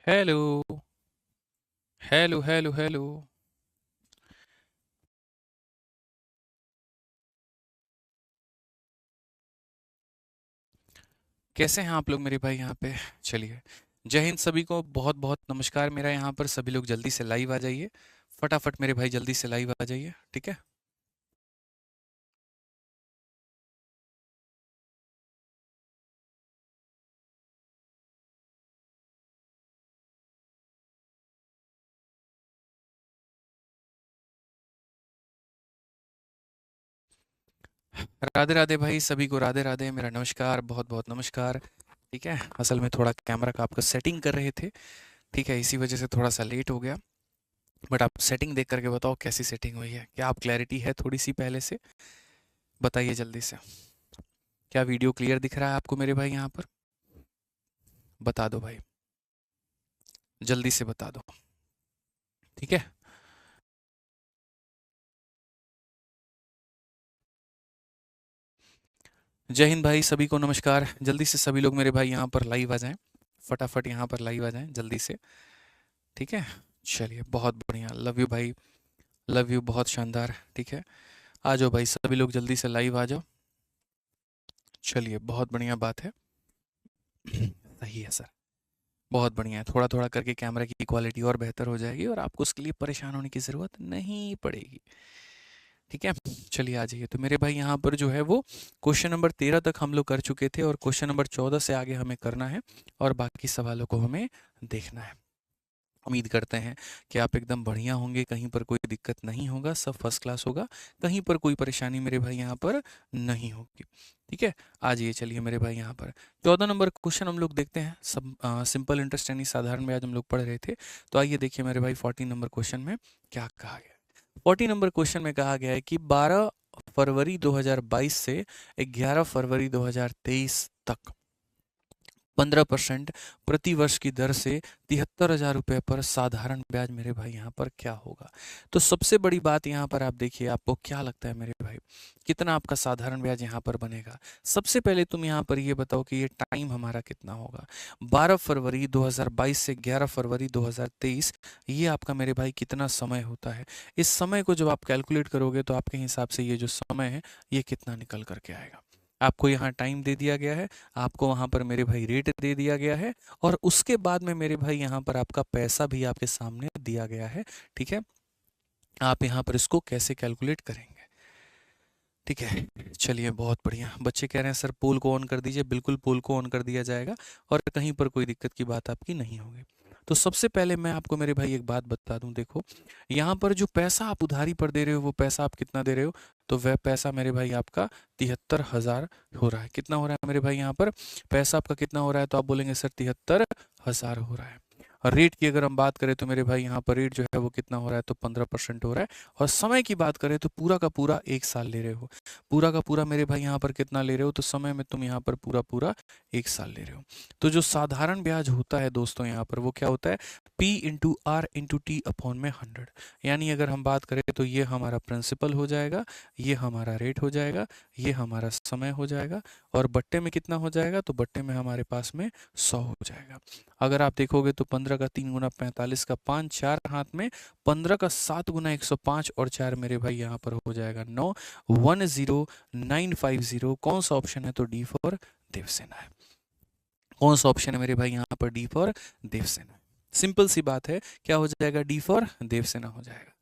Hello hello hello hello. कैसे हैं आप लोग मेरे भाई यहाँ पे? चलिए, जय हिंद सभी को, बहुत बहुत नमस्कार। मेरा यहाँ पर सभी लोग जल्दी से लाइव आ जाइए, फटाफट मेरे भाई जल्दी से लाइव आ जाइए, ठीक है। राधे राधे भाई, सभी को राधे राधे, मेरा नमस्कार, बहुत बहुत नमस्कार। ठीक है, असल में थोड़ा कैमरा का आपका सेटिंग कर रहे थे, ठीक है, इसी वजह से थोड़ा सा लेट हो गया। बट आप सेटिंग देख करके बताओ कैसी सेटिंग हुई है, क्या आप क्लैरिटी है थोड़ी सी पहले से? बताइए जल्दी से। क्या वीडियो क्लियर दिख रहा है आपको मेरे भाई यहाँ पर? बता दो भाई, जल्दी से बता दो, ठीक है। जय हिंद भाई, सभी को नमस्कार। जल्दी से सभी लोग मेरे भाई यहाँ पर लाइव आ जाएं, फटाफट यहाँ पर लाइव आ जाएं जल्दी से, ठीक है। चलिए, बहुत बढ़िया, लव यू भाई, लव यू, बहुत शानदार, ठीक है। आ जाओ भाई, सभी लोग जल्दी से लाइव आ जाओ। चलिए, बहुत बढ़िया बात है। सही है सर, बहुत बढ़िया है। थोड़ा थोड़ा करके कैमरा की क्वालिटी और बेहतर हो जाएगी और आपको उसके लिए परेशान होने की ज़रूरत नहीं पड़ेगी, ठीक है। चलिए आ जाइए, तो मेरे भाई यहाँ पर जो है वो क्वेश्चन नंबर 13 तक हम लोग कर चुके थे और क्वेश्चन नंबर 14 से आगे हमें करना है और बाकी सवालों को हमें देखना है। उम्मीद करते हैं कि आप एकदम बढ़िया होंगे, कहीं पर कोई दिक्कत नहीं होगा, सब फर्स्ट क्लास होगा, कहीं पर कोई परेशानी मेरे भाई यहाँ पर नहीं होगी, ठीक है। आ जाइए, चलिए मेरे भाई यहाँ पर 14 नंबर क्वेश्चन हम लोग देखते हैं। सब सिंपल इंटरेस्ट यानी साधारण ब्याज हम लोग पढ़ रहे थे, तो आइए देखिए मेरे भाई 14 नंबर क्वेश्चन में क्या कहा गया है। 40 नंबर क्वेश्चन में कहा गया है कि 12 फरवरी 2022 से 11 फरवरी 2023 तक 15% प्रति वर्ष की दर से 73,000 रुपये पर साधारण ब्याज मेरे भाई यहाँ पर क्या होगा। तो सबसे बड़ी बात यहाँ पर आप देखिए, आपको क्या लगता है मेरे भाई, कितना आपका साधारण ब्याज यहाँ पर बनेगा? सबसे पहले तुम यहाँ पर ये बताओ कि ये टाइम हमारा कितना होगा। 12 फरवरी 2022 से 11 फरवरी 2023, ये आपका मेरे भाई कितना समय होता है? इस समय को जब आप कैलकुलेट करोगे तो आपके हिसाब से ये जो समय है ये कितना निकल करके आएगा। आपको यहाँ टाइम दे दिया गया है, आपको वहाँ पर मेरे भाई रेट दे दिया गया है और उसके बाद में मेरे भाई यहाँ पर आपका पैसा भी आपके सामने दिया गया है, ठीक है। आप यहाँ पर इसको कैसे कैलकुलेट करेंगे, ठीक है। चलिए, बहुत बढ़िया। बच्चे कह रहे हैं सर पोल को ऑन कर दीजिए, बिल्कुल पोल को ऑन कर दिया जाएगा और कहीं पर कोई दिक्कत की बात आपकी नहीं होगी। तो सबसे पहले मैं आपको मेरे भाई एक बात बता दूं, देखो यहाँ पर जो पैसा आप उधारी पर दे रहे हो वो पैसा आप कितना दे रहे हो, तो वह पैसा मेरे भाई आपका 73,000 हो रहा है। कितना हो रहा है मेरे भाई यहाँ पर पैसा आपका कितना हो रहा है? तो आप बोलेंगे सर 73,000 हो रहा है। और रेट की अगर हम बात करें तो मेरे भाई यहाँ पर रेट जो है वो कितना हो रहा है, तो 15% हो रहा है। और समय की बात करें तो पूरा का पूरा 1 साल ले रहे हो। पूरा का पूरा मेरे भाई यहाँ पर कितना ले रहे हो, तो समय में तुम यहाँ पर पूरा पूरा 1 साल ले रहे हो। तो जो साधारण ब्याज होता है दोस्तों यहाँ पर वो क्या होता है, P/R/T/100। यानी अगर हम बात करें तो ये हमारा प्रिंसिपल हो जाएगा, ये हमारा रेट हो जाएगा, ये हमारा समय हो जाएगा और बट्टे में कितना हो जाएगा, तो बट्टे में हमारे पास में 100 हो जाएगा। अगर आप देखोगे तो 15 का 3 गुना 45 का 5, 4 हाथ में, 15 का 7 गुना 105 और 4 मेरे भाई यहाँ पर हो जाएगा 9, 10950। कौन सा ऑप्शन है, तो डी फॉर देवसेना है। कौन सा ऑप्शन है मेरे भाई यहाँ पर, डी फॉर देवसेना। सिंपल सी बात है, क्या हो जाएगा, डी फॉर देवसेना हो जाएगा,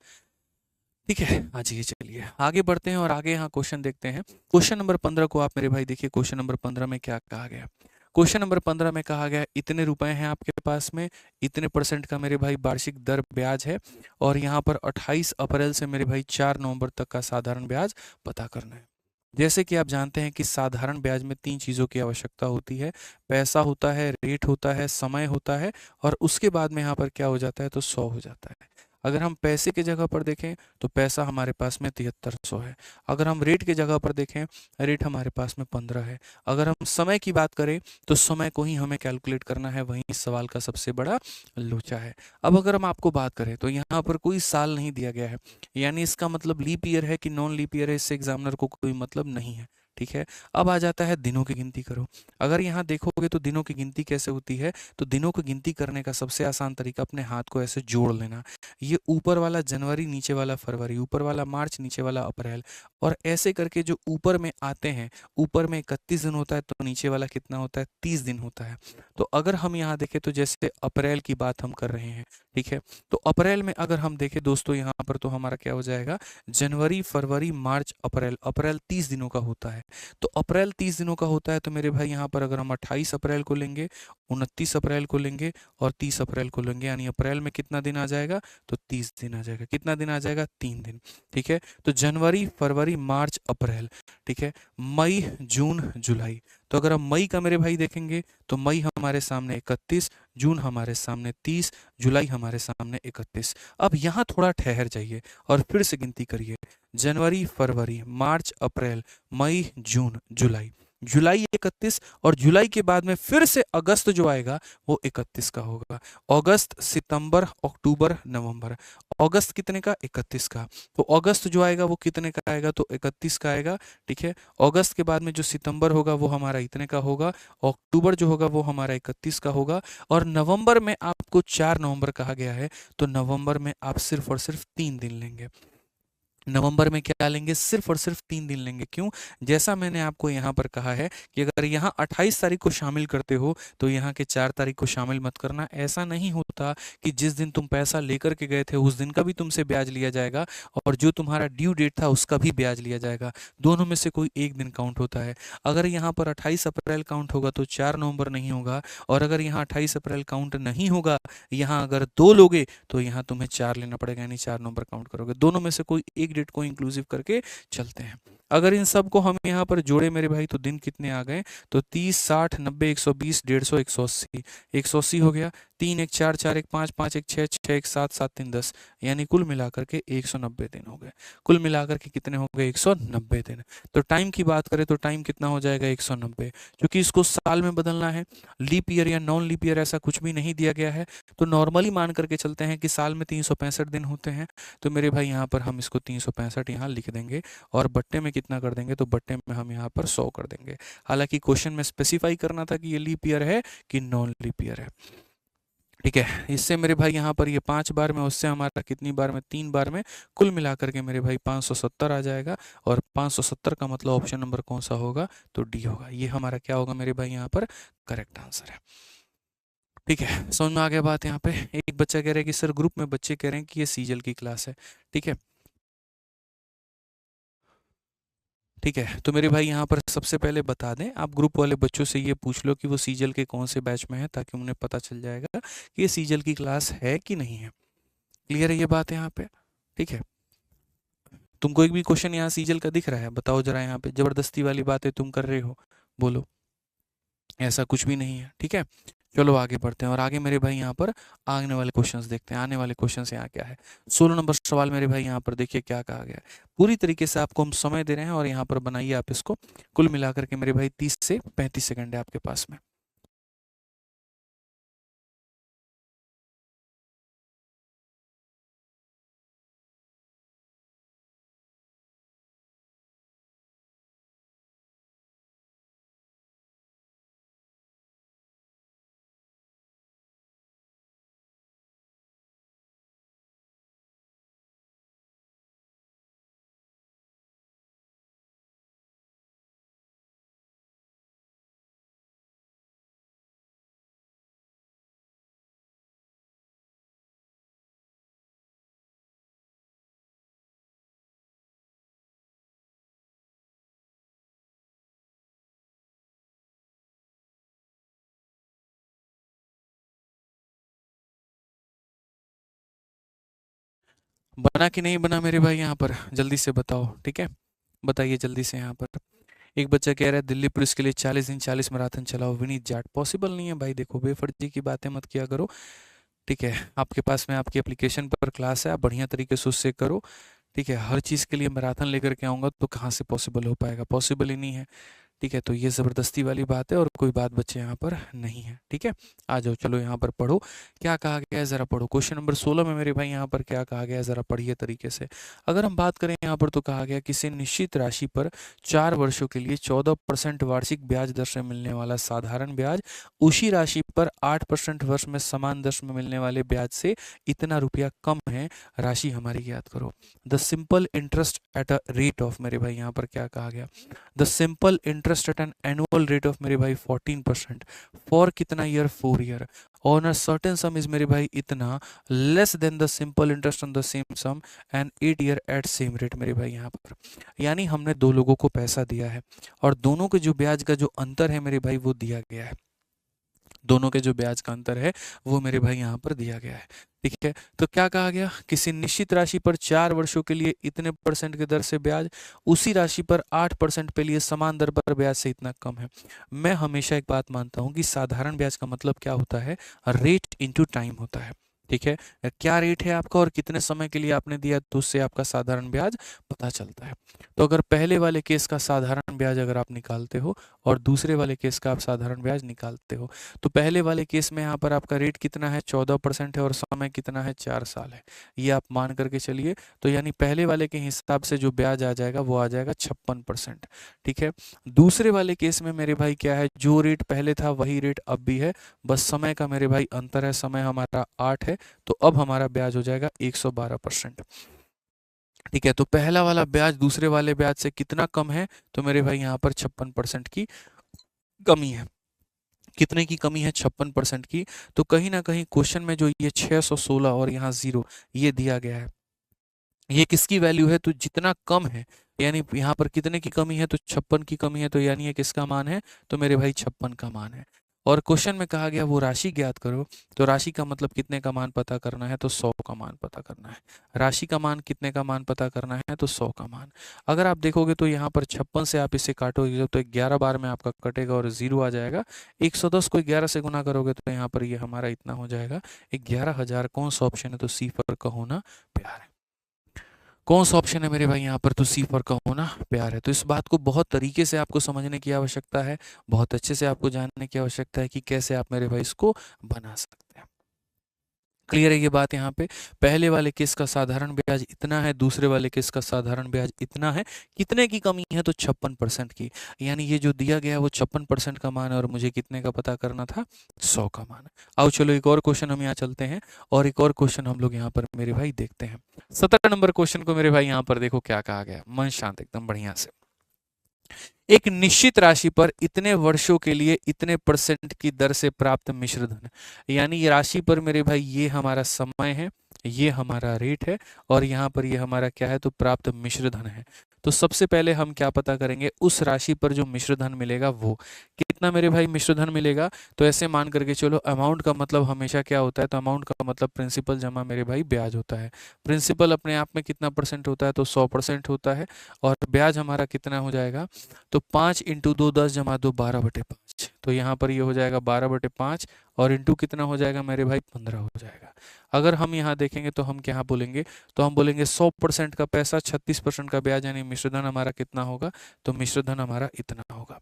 ठीक है। हाँ जी, चलिए आगे बढ़ते हैं और आगे यहाँ क्वेश्चन देखते हैं। क्वेश्चन नंबर 15 को आप मेरे भाई देखिए, क्वेश्चन नंबर 15 में क्या कहा गया। क्वेश्चन नंबर 15 में कहा गया इतने रुपए हैं आपके पास में, इतने परसेंट का मेरे भाई वार्षिक दर ब्याज है और यहाँ पर 28 अप्रैल से मेरे भाई 4 नवंबर तक का साधारण ब्याज पता करना है। जैसे कि आप जानते हैं कि साधारण ब्याज में 3 चीज़ों की आवश्यकता होती है, पैसा होता है, रेट होता है, समय होता है और उसके बाद में यहाँ पर क्या हो जाता है, तो 100 हो जाता है। अगर हम पैसे की जगह पर देखें तो पैसा हमारे पास में 7300 है। अगर हम रेट की जगह पर देखें, रेट हमारे पास में 15 है। अगर हम समय की बात करें तो समय को ही हमें कैलकुलेट करना है, वहीं इस सवाल का सबसे बड़ा लोचा है। अब अगर हम आपको बात करें तो यहाँ पर कोई साल नहीं दिया गया है, यानी इसका मतलब लीप ईयर है कि नॉन लीप ईयर है, इससे एग्जामिनर को कोई मतलब नहीं है, ठीक है। अब आ जाता है दिनों की गिनती करो। अगर यहाँ देखोगे तो दिनों की गिनती कैसे होती है, तो दिनों की गिनती करने का सबसे आसान तरीका अपने हाथ को ऐसे जोड़ लेना। ये ऊपर वाला जनवरी, नीचे वाला फरवरी, ऊपर वाला मार्च, नीचे वाला अप्रैल, और ऐसे करके जो ऊपर में आते हैं, ऊपर में 31 दिन होता है तो नीचे वाला कितना होता है, 30 दिन होता है। तो अगर हम यहाँ देखें तो जैसे अप्रैल की बात हम कर रहे हैं, ठीक है, तो अप्रैल में अगर हम देखें दोस्तों यहाँ पर, तो हमारा क्या हो जाएगा, जनवरी, फरवरी, मार्च, अप्रैल। अप्रैल 30 दिनों का होता है। तो अप्रैल 30 दिनों का होता है तो मेरे भाई यहाँ पर अगर हम 28 अप्रैल को लेंगे, 29 अप्रैल को लेंगे और 30 अप्रैल को लेंगे, यानी अप्रैल में कितना दिन आ जाएगा, तो 30 दिन आ जाएगा। कितना दिन आ जाएगा, 3 दिन। ठीक है, तो जनवरी, फरवरी, मार्च, अप्रैल, ठीक है, मई, जून, जुलाई। तो अगर हम मई का मेरे भाई देखेंगे तो मई हमारे सामने 31, जून हमारे सामने 30, जुलाई हमारे सामने 31। अब यहाँ थोड़ा ठहर जाइए और फिर से गिनती करिए, जनवरी, फरवरी, मार्च, अप्रैल, मई, जून, जुलाई। जुलाई 31, और जुलाई के बाद में फिर से अगस्त जो आएगा वो 31 का होगा। अगस्त, सितंबर, अक्टूबर, नवंबर। अगस्त कितने का, 31 का। तो अगस्त जो आएगा वो कितने का आएगा, तो 31 का आएगा। ठीक है, अगस्त के बाद में जो सितंबर होगा वो हमारा इतने का होगा, अक्टूबर जो होगा वो हमारा 31 का होगा, और नवंबर में आपको 4 नवंबर कहा गया है, तो नवंबर में आप सिर्फ और सिर्फ 3 दिन लेंगे। नवंबर में क्या लेंगे, सिर्फ और सिर्फ 3 दिन लेंगे। क्यों, जैसा मैंने आपको यहाँ पर कहा है कि अगर यहाँ 28 तारीख को शामिल करते हो तो यहाँ के 4 तारीख को शामिल मत करना। ऐसा नहीं होता कि जिस दिन तुम पैसा लेकर के गए थे उस दिन का भी तुमसे ब्याज लिया जाएगा और जो तुम्हारा ड्यू डेट था उसका भी ब्याज लिया जाएगा। दोनों में से कोई एक दिन काउंट होता है। अगर यहाँ पर 28 अप्रैल काउंट होगा तो 4 नवंबर नहीं होगा, और अगर यहाँ 28 अप्रैल काउंट नहीं होगा, यहाँ अगर 2 लोगे तो यहाँ तुम्हें 4 लेना पड़ेगा, यानी 4 नवंबर काउंट करोगे। दोनों में से कोई एक डेट को इंक्लूसिव करके चलते हैं। अगर इन सब को हम यहाँ पर जोड़े मेरे भाई तो दिन कितने आ गए, तो 30, 60, 90, 120, 150, 180। 180 हो गया, 3 1 4 4 1 5 5 1 6 6 1 7 7 3 10, यानी कुल मिलाकर के 190 दिन हो गए। कुल मिलाकर के कितने हो गए, 190 दिन। तो टाइम की बात करें तो टाइम कितना हो जाएगा, 190। क्योंकि इसको साल में बदलना है, लीप ईयर या नॉन लीप ईयर ऐसा कुछ भी नहीं दिया गया है, तो नॉर्मली मान करके चलते हैं कि साल में 365 दिन होते हैं। तो मेरे भाई यहाँ पर हम इसको 365 यहाँ लिख देंगे, और बट्टे में कितना कर देंगे, तो बट्टे में हम यहाँ पर 100 कर देंगे। हालांकि क्वेश्चन में स्पेसिफाई करना था कि ये लीप ईयर है कि नॉन लीप ईयर है। ठीक है, इससे मेरे भाई यहाँ पर ये 5 बार में, उससे हमारा कितनी बार में, 3 बार में, कुल मिलाकर के मेरे भाई 570 आ जाएगा। और 570 का मतलब ऑप्शन नंबर कौन सा होगा, तो डी होगा। ये हमारा क्या होगा मेरे भाई यहाँ पर, करेक्ट आंसर है। ठीक है, समझ में आ गया बात। यहाँ पे एक बच्चा कह रहा है कि सर ग्रुप में बच्चे कह रहे हैं कि ये सीजल की क्लास है। ठीक है, ठीक है, तो मेरे भाई यहाँ पर सबसे पहले बता दें, आप ग्रुप वाले बच्चों से ये पूछ लो कि वो सीजल के कौन से बैच में है, ताकि उन्हें पता चल जाएगा कि ये सीजल की क्लास है कि नहीं है। क्लियर है ये बात यहाँ पे। ठीक है, तुमको एक भी क्वेश्चन यहाँ सीजल का दिख रहा है, बताओ जरा। यहाँ पे जबरदस्ती वाली बातें तुम कर रहे हो, बोलो। ऐसा कुछ भी नहीं है। ठीक है, चलो आगे बढ़ते हैं, और आगे मेरे भाई यहाँ पर आने वाले क्वेश्चंस देखते हैं। आने वाले क्वेश्चंस यहाँ क्या है, 16 नंबर सवाल मेरे भाई यहाँ पर देखिए क्या कहा गया है। पूरी तरीके से आपको हम समय दे रहे हैं और यहाँ पर बनाइए आप इसको। कुल मिलाकर के मेरे भाई 30 से 35 सेकंड है आपके पास में। बना कि नहीं बना मेरे भाई यहाँ पर, जल्दी से बताओ। ठीक है, बताइए जल्दी से यहाँ पर। एक बच्चा कह रहा है दिल्ली पुलिस के लिए 40 दिन 40 मैराथन चलाओ विनीत जाट। पॉसिबल नहीं है भाई, देखो बेफर्जी की बातें मत किया करो। ठीक है, आपके पास में आपकी एप्लीकेशन पर क्लास है, आप बढ़िया तरीके से उससे करो। ठीक है, हर चीज़ के लिए मैराथन लेकर के आऊँगा तो कहाँ से पॉसिबल हो पाएगा, पॉसिबल ही नहीं है। ठीक है, तो ये ज़बरदस्ती वाली बात है और कोई बात बच्चे यहाँ पर नहीं है। ठीक है, आ जाओ, चलो यहाँ पर पढ़ो क्या कहा गया है, ज़रा पढ़ो। क्वेश्चन नंबर 16 में मेरे भाई यहाँ पर क्या कहा गया है, ज़रा पढ़िए तरीके से। अगर हम बात करें यहाँ पर तो कहा गया किसी निश्चित राशि पर 4 वर्षों के लिए 14% वार्षिक ब्याज दर से मिलने वाला साधारण ब्याज उसी राशि पर 8% वर्ष में समान दर में मिलने वाले ब्याज से इतना रुपया कम है, राशि हमारी याद करो। The simple interest at a rate of, मेरे भाई यहाँ पर क्या कहा गया, the simple interest at an annual rate of मेरे भाई 14% फॉर कितना year, 4 year, on a certain sum is मेरे भाई इतना, less than the simple interest on the same sum and 8 year at same rate. मेरे भाई यहाँ पर यानी हमने दो लोगों को पैसा दिया है और दोनों के जो ब्याज का जो अंतर है मेरे भाई वो दिया गया है, दोनों के जो ब्याज का अंतर है वो मेरे भाई यहाँ पर दिया गया है। ठीक है, तो क्या कहा गया, किसी निश्चित राशि पर 4 वर्षों के लिए इतने % की दर से ब्याज उसी राशि पर 8% पे लिए समान दर पर ब्याज से इतना कम है। मैं हमेशा एक बात मानता हूँ कि साधारण ब्याज का मतलब क्या होता है, रेट इनटू टाइम होता है। ठीक है, क्या रेट है आपका और कितने समय के लिए आपने दिया, तो उससे आपका साधारण ब्याज पता चलता है। तो अगर पहले वाले केस का साधारण ब्याज अगर आप निकालते हो और दूसरे वाले केस का आप साधारण ब्याज निकालते हो, तो पहले वाले केस में यहाँ पर आपका रेट कितना है, 14% है और समय कितना है, 4 साल है, ये आप मान करके चलिए। तो यानी पहले वाले के हिसाब से जो ब्याज आ जाएगा वो आ जाएगा 56%। ठीक है, दूसरे वाले केस में मेरे भाई क्या है, जो रेट पहले था वही रेट अब भी है, बस समय का मेरे भाई अंतर है, समय हमारा 8 है, तो अब हमारा ब्याज हो जाएगा 112%। ठीक है, तो पहला वाला ब्याज दूसरे वाले ब्याज से कितना कम है, तो मेरे भाई यहाँ पर 56% की कमी है। कितने की कमी है, 56% की। तो कहीं ना कहीं क्वेश्चन में जो ये 616 और यहाँ 0 ये दिया गया है, ये किसकी वैल्यू है, तो जितना कम है, यानी यहाँ पर कितने की कमी है, तो 56 की कमी है, तो यानी ये किसका मान है, तो मेरे भाई 56 का मान है। और क्वेश्चन में कहा गया वो राशि ज्ञात करो, तो राशि का मतलब कितने का मान पता करना है, तो 100 का मान पता करना है। राशि का मान कितने का मान पता करना है, तो 100 का मान। अगर आप देखोगे तो यहाँ पर 56 से आप इसे काटोगे तो 11 बार में आपका कटेगा और 0 आ जाएगा। 110 को 11 से गुना करोगे तो यहाँ पर ये हमारा इतना हो जाएगा 11,000। कौन सा ऑप्शन है, तो सी पर का होना प्यार है। कौन सा ऑप्शन है मेरे भाई यहाँ पर, तो सी पर का होना प्यार है। तो इस बात को बहुत तरीके से आपको समझने की आवश्यकता है, बहुत अच्छे से आपको जानने की आवश्यकता है कि कैसे आप मेरे भाई इसको बना सकते हैं। क्लियर है ये बात यहाँ पे, पहले वाले केस का साधारण ब्याज इतना है, दूसरे वाले केस का साधारण ब्याज इतना है, कितने की कमी है, तो 56% की। यानी ये जो दिया गया है वो 56% का मान है और मुझे कितने का पता करना था, 100 का मान। आओ चलो एक और क्वेश्चन हम यहाँ चलते हैं और एक और क्वेश्चन हम लोग यहाँ पर मेरे भाई देखते हैं। 17 नंबर क्वेश्चन को मेरे भाई यहाँ पर देखो क्या कहा गया, मन शांत एकदम बढ़िया से। एक निश्चित राशि पर इतने वर्षों के लिए इतने % की दर से प्राप्त मिश्र धन, यानी ये राशि पर मेरे भाई ये हमारा समय है, ये हमारा रेट है और यहाँ पर ये हमारा क्या है, तो प्राप्त मिश्र धन है। तो सबसे पहले हम क्या पता करेंगे, उस राशि पर जो मिश्र धन मिलेगा वो कितना मेरे भाई मिश्र धन मिलेगा। तो ऐसे मान करके चलो, अमाउंट का मतलब हमेशा क्या होता है, तो अमाउंट का मतलब प्रिंसिपल जमा मेरे भाई ब्याज होता है। प्रिंसिपल अपने आप में कितना % होता है, तो 100% होता है और ब्याज हमारा कितना हो जाएगा, तो 5 इंटू 2 10 जमा 2 12/5। तो यहाँ पर ये हो जाएगा 12/5 और इंटू कितना हो जाएगा मेरे भाई, 15 हो जाएगा। अगर हम यहाँ देखेंगे तो हम क्या बोलेंगे, तो हम बोलेंगे 100% का पैसा 36% का ब्याज, यानी मिश्रधन हमारा कितना होगा, तो मिश्रधन हमारा इतना होगा।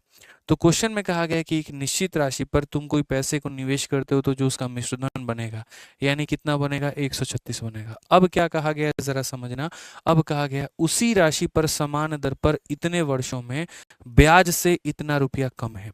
तो क्वेश्चन में कहा गया कि एक निश्चित राशि पर तुम कोई पैसे को निवेश करते हो तो जो उसका मिश्रधन बनेगा, यानी कितना बनेगा, 136 बनेगा। अब क्या कहा गया जरा समझना, अब कहा गया उसी राशि पर समान दर पर इतने वर्षों में ब्याज से इतना रुपया कम है,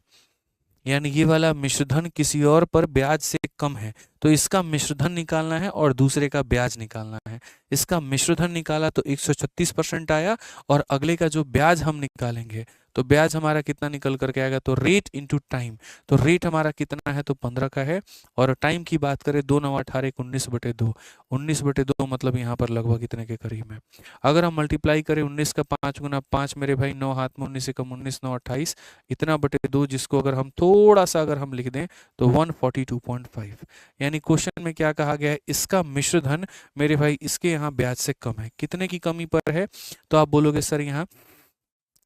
यानी ये वाला मिश्रधन किसी और पर ब्याज से कम है, तो इसका मिश्रधन निकालना है और दूसरे का ब्याज निकालना है। इसका मिश्रधन निकाला तो 136% आया और अगले का जो ब्याज हम निकालेंगे तो ब्याज हमारा कितना निकल करके आएगा, तो रेट इनटू टाइम। तो रेट हमारा कितना है, तो 15 का है और टाइम की बात करें 2 9 18 19/2, 19/2 मतलब यहाँ पर लगभग इतने के करीब है। अगर हम मल्टीप्लाई करें 19 का 5 गुना 5 मेरे भाई 9 हाथ में 19 कम 19 9 28 इतना बटे 2, जिसको अगर हम थोड़ा सा अगर हम लिख दें तो 142.5। यानी क्वेश्चन में क्या कहा गया है, इसका मिश्रधन मेरे भाई इसके यहाँ ब्याज से कम है। कितने की कमी पर है, तो आप बोलोगे सर यहाँ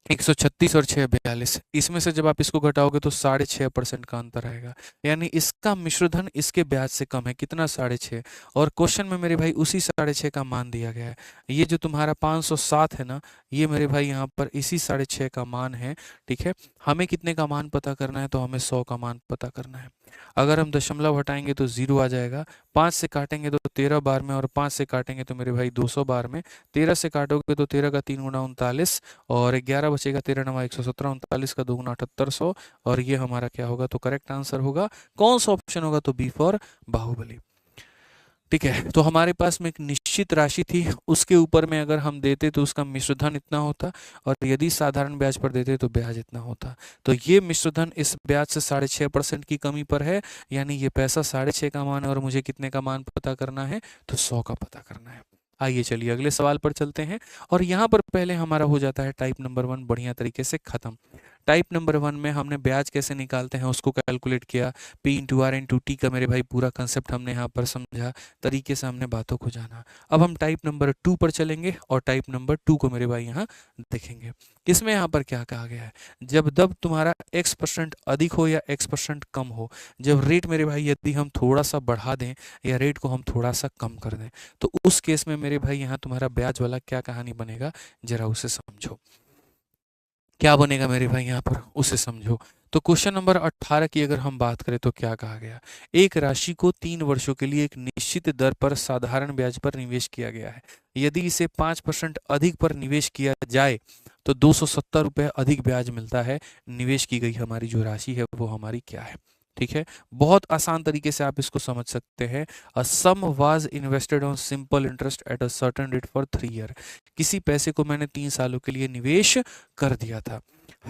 136 और 6 42, इसमें से जब आप इसको घटाओगे तो 6.5% का अंतर आएगा। यानी इसका मिश्रधन इसके ब्याज से कम है, कितना 6.5। और क्वेश्चन में मेरे भाई उसी 6.5 का मान दिया गया है। ये जो तुम्हारा 507 है ना, ये मेरे भाई यहाँ पर इसी 6.5 का मान है। ठीक है, हमें कितने का मान पता करना है, तो हमें 100 का मान पता करना है। अगर हम दशमलव हटाएंगे तो 0 आ जाएगा, 5 से काटेंगे तो 13 बार में, और 5 से काटेंगे तो मेरे भाई 200 बार में। 13 से काटोगे तो 13 का 3 गुना 39, और 11 बचेगा, 13 नवा 117, 39 का 2 गुना 7800, और ये हमारा क्या होगा, तो करेक्ट आंसर होगा कौन सा ऑप्शन होगा, तो बी फॉर बाहुबली। ठीक है, तो हमारे पास में एक निश्चित राशि थी, उसके ऊपर में अगर हम देते तो उसका मिश्रधन इतना होता, और यदि साधारण ब्याज पर देते तो ब्याज इतना होता। तो ये मिश्रधन इस ब्याज से 6.5% की कमी पर है, यानी ये पैसा 6.5 का मान है, और मुझे कितने का मान पता करना है, तो 100 का पता करना है। आइए चलिए अगले सवाल पर चलते हैं, और यहाँ पर पहले हमारा हो जाता है टाइप नंबर 1 बढ़िया तरीके से खत्म। टाइप नंबर 1 में हमने ब्याज कैसे निकालते हैं उसको कैलकुलेट किया, P into R into T का मेरे भाई पूरा कंसेप्ट हमने यहाँ पर समझा, तरीके से हमने बातों को जाना। अब हम टाइप नंबर 2 पर चलेंगे, और टाइप नंबर 2 को मेरे भाई यहाँ देखेंगे। इसमें यहाँ पर क्या कहा गया है, जब तुम्हारा x% अधिक हो या x% कम हो, जब रेट मेरे भाई यदि हम थोड़ा सा बढ़ा दें या रेट को हम थोड़ा सा कम कर दें, तो उस केस में मेरे भाई यहाँ तुम्हारा ब्याज वाला क्या कहानी बनेगा, जरा उसे समझो। क्या बनेगा मेरे भाई यहाँ पर, उसे समझो। तो क्वेश्चन नंबर 18 की अगर हम बात करें तो क्या कहा गया, एक राशि को 3 वर्षों के लिए एक निश्चित दर पर साधारण ब्याज पर निवेश किया गया है। यदि इसे 5% अधिक पर निवेश किया जाए तो 270 रुपये अधिक ब्याज मिलता है। निवेश की गई हमारी जो राशि है वो हमारी क्या है। ठीक है, बहुत आसान तरीके से आप इसको समझ सकते हैं। A sum was invested on simple interest at a certain rate for 3 year. किसी पैसे को मैंने 3 सालों के लिए निवेश कर दिया था।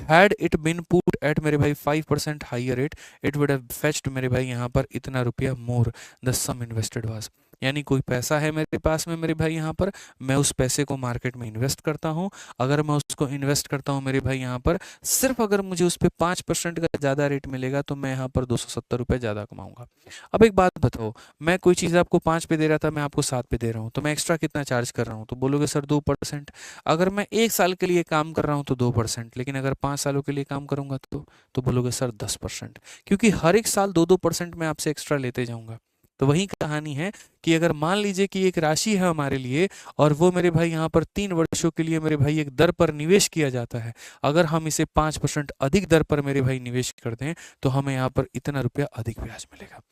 Had it been put at मेरे भाई 5% higher rate, it would have fetched मेरे भाई यहाँ पर इतना रुपया more the sum invested was. यानी कोई पैसा है मेरे पास में मेरे भाई यहाँ पर, मैं उस पैसे को मार्केट में इन्वेस्ट करता हूँ। अगर मैं उसको इन्वेस्ट करता हूँ मेरे भाई यहाँ पर, सिर्फ अगर मुझे उस पर 5% का ज़्यादा रेट मिलेगा तो मैं यहाँ पर 270 रुपये ज़्यादा कमाऊंगा। अब एक बात बताओ, मैं कोई चीज़ आपको 5 पे दे रहा था, मैं आपको 7 पे दे रहा हूँ, तो मैं एक्स्ट्रा कितना चार्ज कर रहा हूँ, तो बोलोगे सर 2%। अगर मैं 1 साल के लिए काम कर रहा हूँ तो 2%, लेकिन अगर 5 सालों के लिए काम करूंगा तो बोलोगे सर 10%। क्योंकि हर एक साल 2-2% मैं आपसे एक्स्ट्रा लेते जाऊंगा। तो वही कहानी है कि अगर मान लीजिए कि एक राशि है हमारे लिए, और वो मेरे भाई यहाँ पर 3 वर्षों के लिए मेरे भाई एक दर पर निवेश किया जाता है। अगर हम इसे 5% अधिक दर पर मेरे भाई निवेश कर दें तो हमें यहाँ पर इतना रुपया अधिक ब्याज मिलेगा।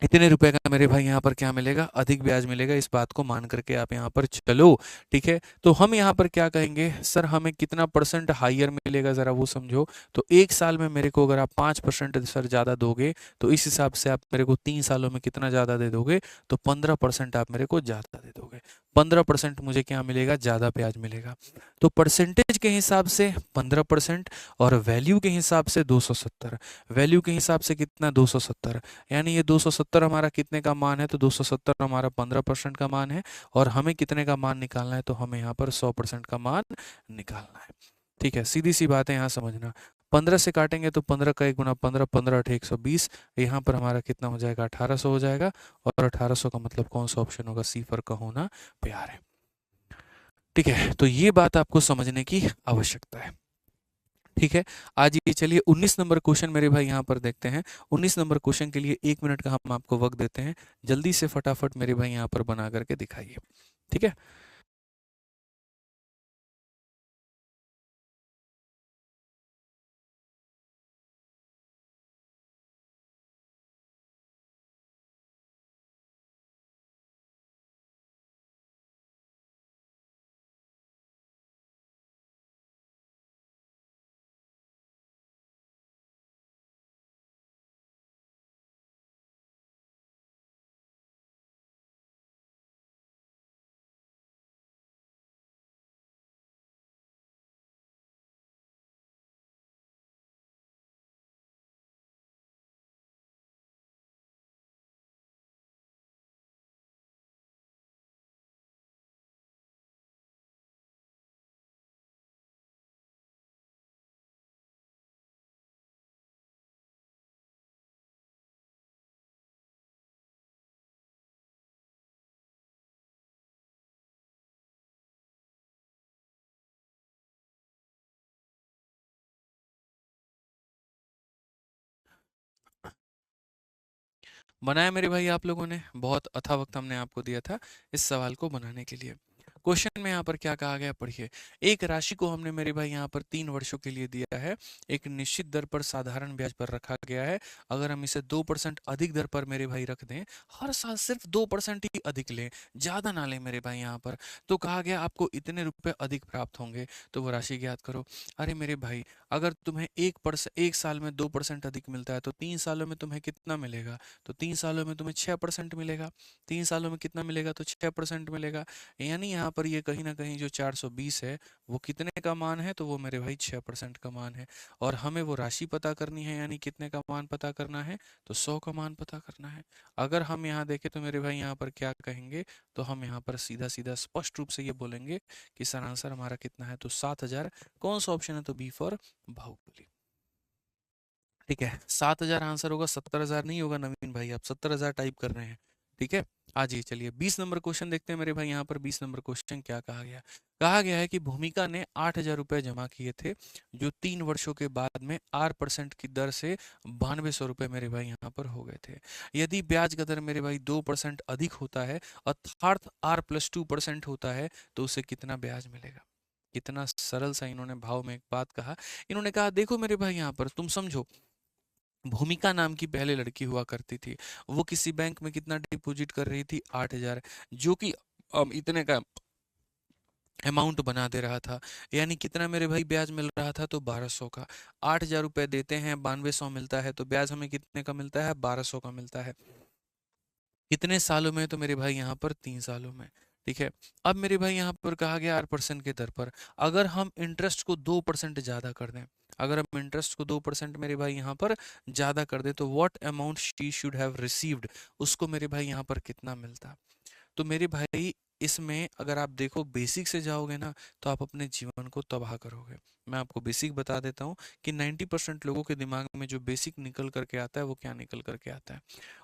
इतने रुपए का मेरे भाई यहाँ पर क्या मिलेगा, अधिक ब्याज मिलेगा। इस बात को मान करके आप यहाँ पर चलो। ठीक है, तो हम यहाँ पर क्या कहेंगे, सर हमें कितना परसेंट हाइयर मिलेगा, ज़रा वो समझो। तो 1 साल में मेरे को अगर आप 5% सर ज़्यादा दोगे, तो इस हिसाब से आप मेरे को 3 सालों में कितना ज़्यादा दे दोगे, तो 15% आप मेरे को ज़्यादा दे दोगे। 15% मुझे क्या मिलेगा, ज़्यादा ब्याज मिलेगा। तो परसेंटेज के हिसाब से 15%, और वैल्यू के हिसाब से 270। वैल्यू के हिसाब से कितना, 270। यानी ये 270 हमारा कितने का मान है, तो 270 हमारा 15% का मान है। और हमें कितने का मान निकालना है, तो हमें यहाँ पर 100% का मान निकालना है। ठीक है, सीधी सी बात है यहाँ समझना। 15 से काटेंगे तो 15 का 1 गुना 15, 15 अठे 120। यहाँ पर हमारा कितना हो जाएगा, 1800 हो जाएगा। और 1800 का मतलब कौन सा ऑप्शन होगा, सी पर का होना प्यार है। ठीक है, तो ये बात आपको समझने की आवश्यकता है। ठीक है, आज ये चलिए 19 नंबर क्वेश्चन मेरे भाई यहाँ पर देखते हैं। 19 नंबर क्वेश्चन के लिए 1 मिनट का हम आपको वक्त देते हैं, जल्दी से फटाफट मेरे भाई यहाँ पर बना करके दिखाइए। ठीक है। बनाया मेरे भाई आप लोगों ने, बहुत अथाह वक्त हमने आपको दिया था इस सवाल को बनाने के लिए। क्वेश्चन में यहाँ पर क्या कहा गया पढ़िए। एक राशि को हमने मेरे भाई यहाँ पर 3 वर्षों के लिए दिया है, एक निश्चित दर पर साधारण ब्याज पर रखा गया है। अगर हम इसे 2% अधिक दर पर मेरे भाई रख दें, हर साल सिर्फ 2% ही अधिक लें, ज़्यादा ना लें मेरे भाई यहाँ पर, तो कहा गया आपको इतने रुपए अधिक प्राप्त होंगे। तो वो राशि ज्ञात करो। अरे मेरे भाई, अगर तुम्हें 1 साल में 2% अधिक मिलता है तो 3 सालों में तुम्हें कितना मिलेगा? तो 3 सालों में तुम्हें 6% मिलेगा। 3 सालों में कितना मिलेगा? तो 6% मिलेगा। यानी यहाँ पर ये कहीं ना कहीं जो 420 है वो कितने का मान है? तो वो मेरे भाई 6% का मान है। और हमें वो राशि पता करनी है, यानी कितने का मान पता करना है? तो 100 का मान पता करना है। अगर हम यहाँ देखें तो मेरे भाई यहाँ पर क्या कहेंगे? तो हम यहाँ पर सीधा सीधा स्पष्ट रूप से ये बोलेंगे कि सर आंसर हमारा कितना है? तो 7000। कौन सा ऑप्शन है? तो बी फॉर बाहुबली। ठीक है, 7000 आंसर होगा, 70,000 नहीं होगा नवीन भाई, आप 70,000 टाइप कर रहे हैं। ठीक है, आ जी चलिए 20 नंबर क्वेश्चन देखते हैं मेरे भाई। यहाँ पर 20 नंबर क्वेश्चन क्या कहा गया? कहा गया है कि भूमिका ने 8,000 रुपये जमा किए थे, जो 3 वर्षों के बाद में 8% की दर से 9200 रुपये मेरे भाई यहाँ पर हो गए थे। यदि ब्याज का दर मेरे भाई 2% अधिक होता है, अर्थात R+2% होता है, तो उसे कितना ब्याज मिलेगा? कितना सरल सा इन्होंने भाव में एक बात कहा। इन्होंने कहा देखो मेरे भाई यहाँ पर तुम समझो, भूमिका नाम की पहले लड़की हुआ करती थी, वो किसी बैंक में कितना डिपॉजिट कर रही थी? 8,000, जो कि इतने का अमाउंट बना दे रहा था। यानी कितना मेरे भाई ब्याज मिल रहा था? तो 1200 का। 8,000 रुपये देते हैं, 9200 मिलता है, तो ब्याज हमें कितने का मिलता है? 1200 का मिलता है। कितने सालों में? तो मेरे भाई यहाँ पर 3 सालों में। ठीक है, अब मेरे भाई यहाँ पर कहा गया 8% के दर पर, अगर हम इंटरेस्ट को 2% ज़्यादा कर दें, अगर हम इंटरेस्ट को 2% मेरे भाई यहाँ पर ज़्यादा कर दें, तो what amount she should have received, उसको मेरे भाई यहाँ पर कितना मिलता? तो मेरे भाई इसमें अगर आप देखो बेसिक से जाओगे ना, तो आप अपने जीवन को तबाह करोगे। मैं आपको बेसिक बता देता हूँ कि 90% लोगों के दिमाग में जो बेसिक निकल करके आता है वो क्या निकल करके आता है?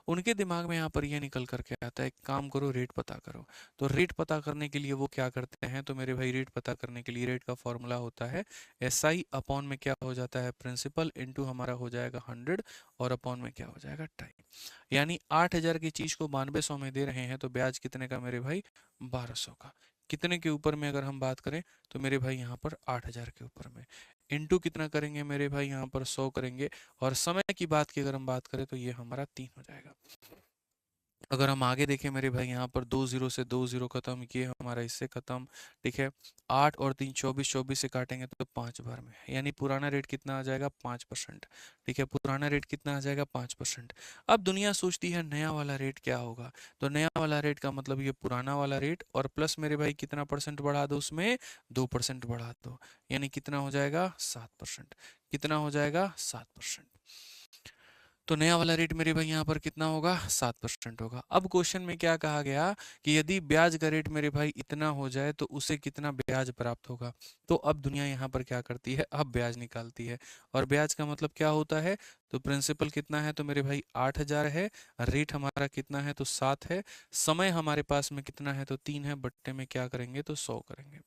उनके दिमाग में यहाँ पर ये निकल करके आता है, एक काम करो रेट पता करो। तो रेट पता करने के लिए वो क्या करते हैं? तो मेरे भाई रेट पता करने के लिए रेट का फॉर्मूला होता है SI अपॉन में क्या हो जाता है? प्रिंसिपल इंटू हमारा हो जाएगा 100, और अपॉन में क्या हो जाएगा? टाइम। यानी 8,000 की चीज को 9200 में दे रहे हैं, तो ब्याज कितने का मेरे भाई? 1200 का। कितने के ऊपर में अगर हम बात करें, तो मेरे भाई यहाँ पर 8,000 के ऊपर में। इनटू कितना करेंगे मेरे भाई? यहाँ पर 100 करेंगे। और समय की बात की अगर हम बात करें, तो ये हमारा 3 हो जाएगा। अगर हम आगे देखें मेरे भाई, यहाँ पर 2 0 से 2 0 खत्म, ये हमारा इससे खत्म। ठीक है, 8 और 3 24, 24 से काटेंगे तो 5 बार में, यानी पुराना रेट कितना आ जाएगा? 5%। ठीक है, पुराना रेट कितना आ जाएगा? 5%। अब दुनिया सोचती है नया वाला रेट क्या होगा? तो नया वाला रेट का मतलब ये पुराना वाला रेट, और प्लस मेरे भाई कितना परसेंट बढ़ा दो उसमें? 2% बढ़ा दो, यानी कितना हो जाएगा? 7%। कितना हो जाएगा? 7%। तो नया वाला रेट मेरे भाई यहाँ पर कितना होगा? 7% होगा। अब क्वेश्चन में क्या कहा गया कि यदि ब्याज का रेट मेरे भाई इतना हो जाए तो उसे कितना ब्याज प्राप्त होगा? तो अब दुनिया यहाँ पर क्या करती है? अब ब्याज निकालती है। और ब्याज का मतलब क्या होता है? तो प्रिंसिपल कितना है? तो मेरे भाई 8,000 है, रेट हमारा कितना है? तो 7 है, समय हमारे पास में कितना है? तो 3 है, बट्टे में क्या करेंगे? तो 100 करेंगे।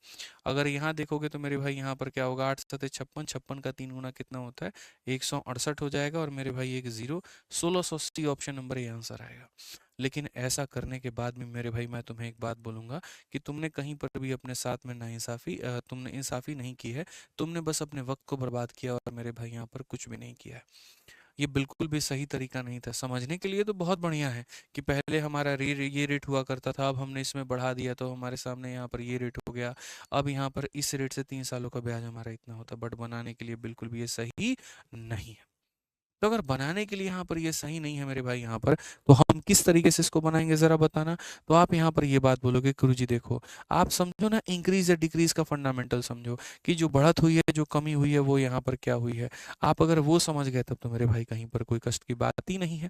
अगर यहाँ देखोगे तो मेरे भाई यहाँ पर क्या होगा? 8 7 56, 56 का 3 गुना कितना होता है? 168 हो जाएगा, और मेरे भाई एक जीरो, 1680 ऑप्शन नंबर ये आंसर आएगा। लेकिन ऐसा करने के बाद भी मेरे भाई मैं तुम्हें एक बात बोलूंगा कि तुमने कहीं पर भी अपने साथ में नाइंसाफी तुमने इंसाफी नहीं की है। तुमने बस अपने वक्त को बर्बाद किया, और मेरे भाई यहाँ पर कुछ भी नहीं किया है। ये बिल्कुल भी सही तरीका नहीं था। समझने के लिए तो बहुत बढ़िया है कि पहले हमारा ये रेट हुआ करता था, अब हमने इसमें बढ़ा दिया तो हमारे सामने यहाँ पर ये रेट हो गया। अब यहाँ पर इस रेट से 3 सालों का ब्याज हमारा इतना होता, बट बनाने के लिए बिल्कुल भी ये सही नहीं है। तो अगर बनाने के लिए यहाँ पर ये सही नहीं है मेरे भाई यहाँ पर, तो हम किस तरीके से इसको बनाएंगे ज़रा बताना। तो आप यहाँ पर ये बात बोलोगे गुरुजी देखो, आप समझो ना इंक्रीज या डिक्रीज का फंडामेंटल समझो, कि जो बढ़त हुई है, जो कमी हुई है, वो यहाँ पर क्या हुई है। आप अगर वो समझ गए तब तो मेरे भाई कहीं पर कोई कष्ट की बात ही नहीं है।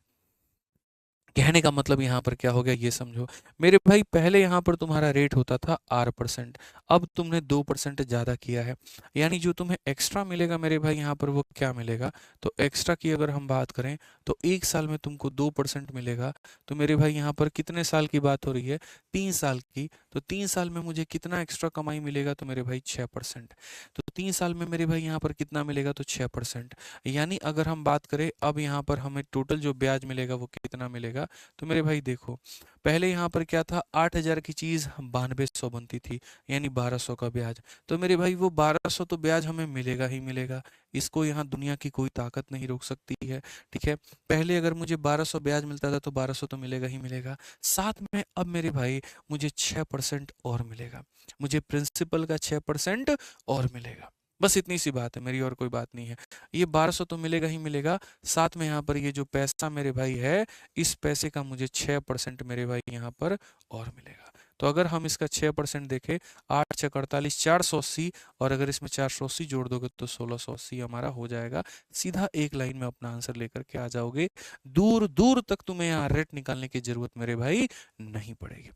कहने का मतलब यहाँ पर क्या हो गया ये समझो। मेरे भाई पहले यहाँ पर तुम्हारा रेट होता था R%, अब तुमने 2% ज़्यादा किया है, यानी जो तुम्हें एक्स्ट्रा मिलेगा मेरे भाई यहाँ पर वो क्या मिलेगा? तो एक्स्ट्रा की अगर हम बात करें तो 1 साल में तुमको 2% मिलेगा। तो मेरे भाई यहाँ पर कितने साल की बात हो रही है? 3 साल की। तो 3 साल में मुझे कितना एक्स्ट्रा कमाई मिलेगा? तो मेरे भाई 6%। तो 3 साल में मेरे भाई यहाँ पर कितना मिलेगा? तो 6%। यानी अगर हम बात करें अब यहाँ पर हमें टोटल जो ब्याज मिलेगा वो कितना मिलेगा? मिलेगा? तो मेरे भाई देखो, पहले यहाँ पर क्या था, 8,000 की चीज़ 9200 बनती थी, यानी 1200 का ब्याज। तो मेरे भाई वो 1200 तो ब्याज हमें मिलेगा ही मिलेगा, इसको यहाँ दुनिया की कोई ताकत नहीं रोक सकती है, ठीक है। पहले अगर मुझे 1200 ब्याज मिलता था तो 1200 तो मिलेगा ही मिलेगा, साथ में अब मेरे भाई मुझे 6% और मिलेगा, मुझे प्रिंसिपल का 6% और मिलेगा। बस इतनी सी बात है मेरी, और कोई बात नहीं है। ये 1200 तो मिलेगा ही मिलेगा, साथ में यहाँ पर ये जो पैसा मेरे भाई है, इस पैसे का मुझे 6% मेरे भाई यहाँ पर और मिलेगा। तो अगर हम इसका 6% देखें, 8 6 48 480, और अगर इसमें 480 जोड़ दोगे तो 1680 हमारा हो जाएगा। सीधा एक लाइन में अपना आंसर लेकर के आ जाओगे, दूर दूर तक तुम्हें यहाँ रेट निकालने की जरूरत मेरे भाई नहीं पड़ेगी,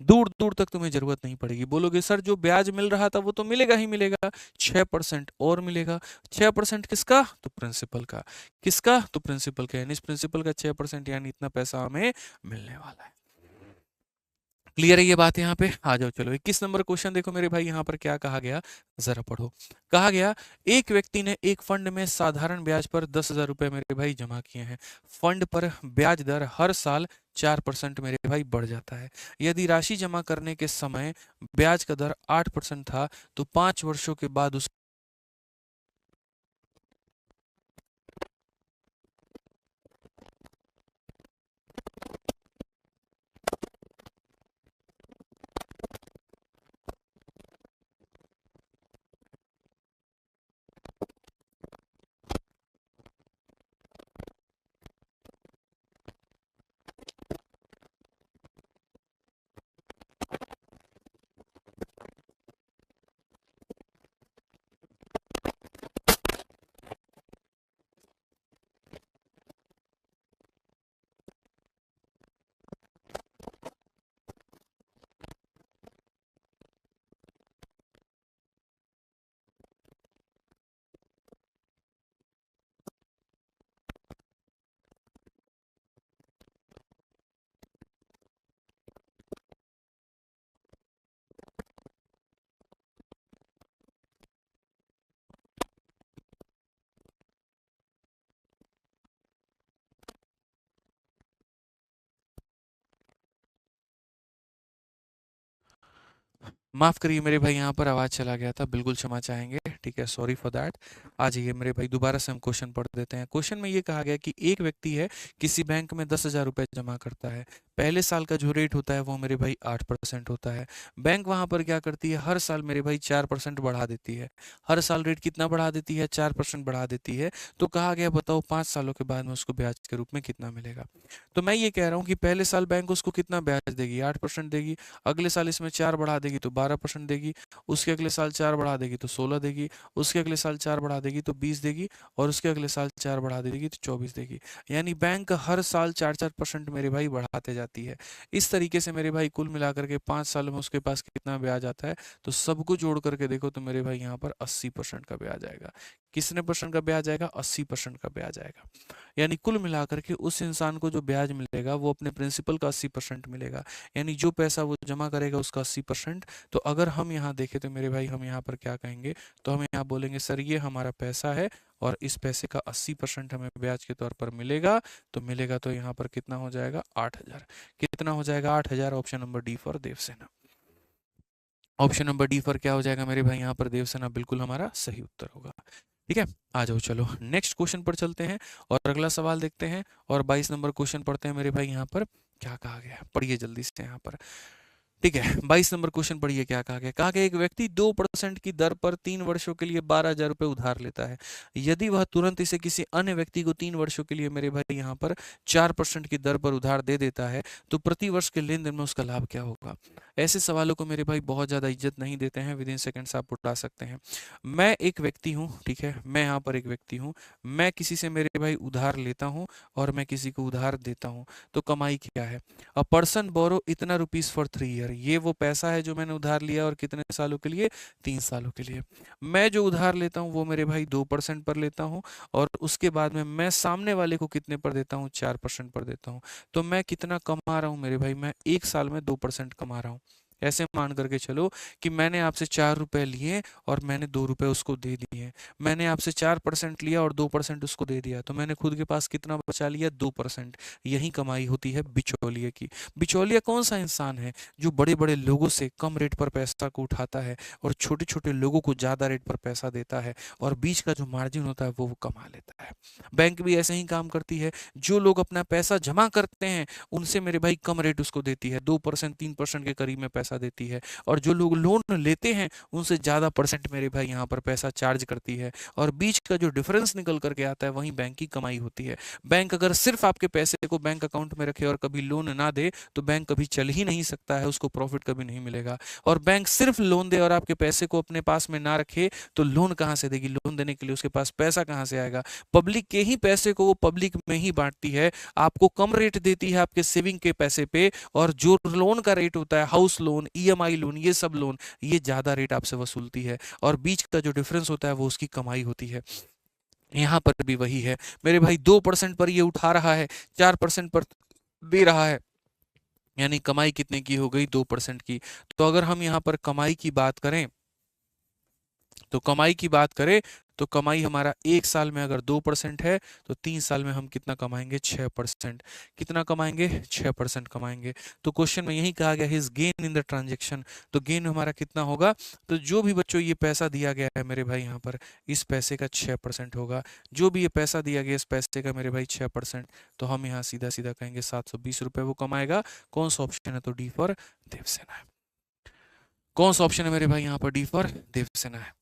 दूर दूर तक तुम्हें जरूरत नहीं पड़ेगी। बोलोगे सर जो ब्याज मिल रहा था वो तो मिलेगा ही मिलेगा, 6% और मिलेगा। 6% किसका? तो प्रिंसिपल का। किसका? तो प्रिंसिपल का, यानी इस प्रिंसिपल का 6%, यानी इतना पैसा हमें मिलने वाला है। क्लियर है ये बात? यहाँ पे आ जाओ, चलो 21 नंबर क्वेश्चन देखो मेरे भाई, यहाँ पर क्या कहा गया, जरा पढ़ो। कहा गया, एक व्यक्ति ने एक फंड में साधारण ब्याज पर 10,000 रुपए मेरे भाई जमा किए हैं। फंड पर ब्याज दर हर साल 4% मेरे भाई बढ़ जाता है। यदि राशि जमा करने के समय ब्याज का दर 8% था, तो 5 वर्षों के बाद उस माफ़ करिए मेरे भाई, यहाँ पर आवाज़ चला गया था, बिल्कुल क्षमा चाहेंगे, ठीक है, सॉरी फॉर दैट। आ जाइए मेरे भाई, दोबारा से हम क्वेश्चन पढ़ देते हैं। क्वेश्चन में ये कहा गया कि एक व्यक्ति है, किसी बैंक में 10,000 रुपये जमा करता है। पहले साल का जो रेट होता है वो मेरे भाई 8% होता है। बैंक वहाँ पर क्या करती है, हर साल मेरे भाई 4% बढ़ा देती है। हर साल रेट कितना बढ़ा देती है? 4% बढ़ा देती है। तो कहा गया बताओ 5 सालों के बाद में उसको ब्याज के रूप में कितना मिलेगा। तो मैं ये कह रहा हूँ कि पहले साल बैंक उसको कितना ब्याज देगी? 8% देगी। अगले साल इसमें 4 बढ़ा देगी तो 12% देगी। उसके अगले साल 4 बढ़ा देगी तो 16 देगी। उसके अगले साल 4 बढ़ा देगी तो 20 देगी। और उसके अगले साल 4 बढ़ा देगी तो 24 देगी। यानी बैंक हर साल 4-4% मेरे भाई बढ़ाते जाती है। इस तरीके से मेरे भाई कुल मिलाकर के 5 साल में उसके पास कितना ब्याज आता है, तो सबको जोड़ करके देखो तो मेरे भाई यहाँ पर 80% का ब्याज आएगा। कितने परसेंट का ब्याज आएगा? 80% का ब्याज आएगा। यानी कुल मिलाकर के उस इंसान को जो ब्याज मिलेगा वो अपने प्रिंसिपल का 80% मिलेगा, यानी जो पैसा वो जमा करेगा उसका 80%। तो अगर हम यहाँ देखें तो मेरे भाई हम यहाँ पर क्या कहेंगे, तो हम यहाँ बोलेंगे सर ये हमारा पैसा है और इस पैसे का 80% हमें ब्याज के तौर पर मिलेगा। तो मिलेगा तो यहाँ पर कितना हो जाएगा? 8,000। कितना हो जाएगा? 8,000। ऑप्शन नंबर डी फॉर देवसेना। ऑप्शन नंबर डी फॉर क्या हो जाएगा मेरे भाई यहाँ पर? देवसेना बिल्कुल हमारा सही उत्तर होगा। ठीक है, आ जाओ चलो नेक्स्ट क्वेश्चन पर चलते हैं और अगला सवाल देखते हैं और 22 नंबर क्वेश्चन पढ़ते हैं मेरे भाई। यहाँ पर क्या कहा गया है, पढ़िए जल्दी से यहाँ पर। ठीक है, 22 नंबर क्वेश्चन पढ़िए क्या कहा गया। कहा गया एक व्यक्ति 2% की दर पर 3 वर्षों के लिए 12,000 रुपये उधार लेता है। यदि वह तुरंत इसे किसी अन्य व्यक्ति को 3 वर्षों के लिए मेरे भाई यहाँ पर 4% की दर पर उधार दे देता है, तो प्रति वर्ष के लेन देन में उसका लाभ क्या होगा? ऐसे सवालों को मेरे भाई बहुत ज़्यादा इज्जत नहीं देते हैं, विद इन सेकेंड्स आप उठा सकते हैं। मैं एक व्यक्ति हूँ, ठीक है, मैं यहाँ पर एक व्यक्ति हूँ, मैं किसी से मेरे भाई उधार लेता हूँ और मैं किसी को उधार देता हूँ। तो कमाई क्या है? अ पर्सन बोरो इतना रुपीस फॉर 3 ईयर, ये वो पैसा है जो मैंने उधार लिया और कितने सालों के लिए? 3 सालों के लिए। मैं जो उधार लेता हूँ वो मेरे भाई 2% पर लेता हूँ और उसके बाद में मैं सामने वाले को कितने पर देता हूँ? 4% पर देता हूँ। तो मैं कितना कमा रहा हूँ मेरे भाई? मैं 1 साल में 2% कमा रहा हूँ। ऐसे मान करके चलो कि मैंने आपसे 4 रुपए लिए और मैंने 2 रुपए उसको दे दिए। मैंने आपसे 4% लिया और 2% उसको दे दिया, तो मैंने खुद के पास कितना बचा लिया? 2%। यही कमाई होती है बिचौलिए की। बिचौलिया कौन सा इंसान है? जो बड़े बड़े लोगों से कम रेट पर पैसा को उठाता है और छोटे छोटे लोगों को ज़्यादा रेट पर पैसा देता है, और बीच का जो मार्जिन होता है वो कमा लेता है। बैंक भी ऐसे ही काम करती है। जो लोग अपना पैसा जमा करते हैं उनसे मेरे भाई कम रेट उसको देती है, 2% 3% के करीब में पैसा देती है, और जो लोग लोन लेते हैं उनसे ज़्यादा परसेंट मेरे भाई यहाँ पर पैसा चार्ज करती है, और बीच का जो डिफरेंस निकल करके आता है वहीं बैंक की कमाई होती है। बैंक अगर सिर्फ आपके पैसे को बैंक अकाउंट में रखे और कभी लोन ना दे तो बैंक कभी चल ही नहीं सकता है, उसको प्रॉफिट कभी नहीं मिलेगा। और बैंक सिर्फ लोन दे और आपके पैसे को अपने पास में ना रखे तो लोन कहाँ से देगी? लोन देने के लिए उसके पास पैसा कहाँ से आएगा? पब्लिक के ही पैसे को वो पब्लिक में ही बांटती है, आपको कम रेट देती है आपके सेविंग के पैसे पे, और जो लोन का रेट होता है, हाउस लोन, ईएमआई लोन, ये सब लोन, ये ज्यादा रेट आपसे वसूलती है, और बीच का जो डिफरेंस होता है वो उसकी कमाई होती है। यहाँ पर भी वही है मेरे भाई, 2% पर ये उठा रहा है, 4% पर दे रहा है, यानी कमाई कितने की हो गई? 2% की। तो अगर हम यहाँ पर कमाई की बात करें तो कमाई हमारा 1 साल में अगर 2% है तो 3 साल में हम कितना कमाएंगे? 6%। कितना कमाएंगे? 6% कमाएंगे। तो क्वेश्चन में यही कहा गया his gain in the transaction, तो गेन हमारा कितना होगा? तो जो भी बच्चों ये पैसा दिया गया है मेरे भाई यहाँ पर, इस पैसे का 6% होगा। जो भी ये पैसा दिया गया इस पैसे का मेरे भाई 6%, तो हम यहाँ सीधा सीधा कहेंगे 720 रुपये वो कमाएगा। कौन सा ऑप्शन है? तो डी फॉर देवसेना है। कौन सा ऑप्शन है मेरे भाई यहाँ पर? डी फॉर देवसेना है।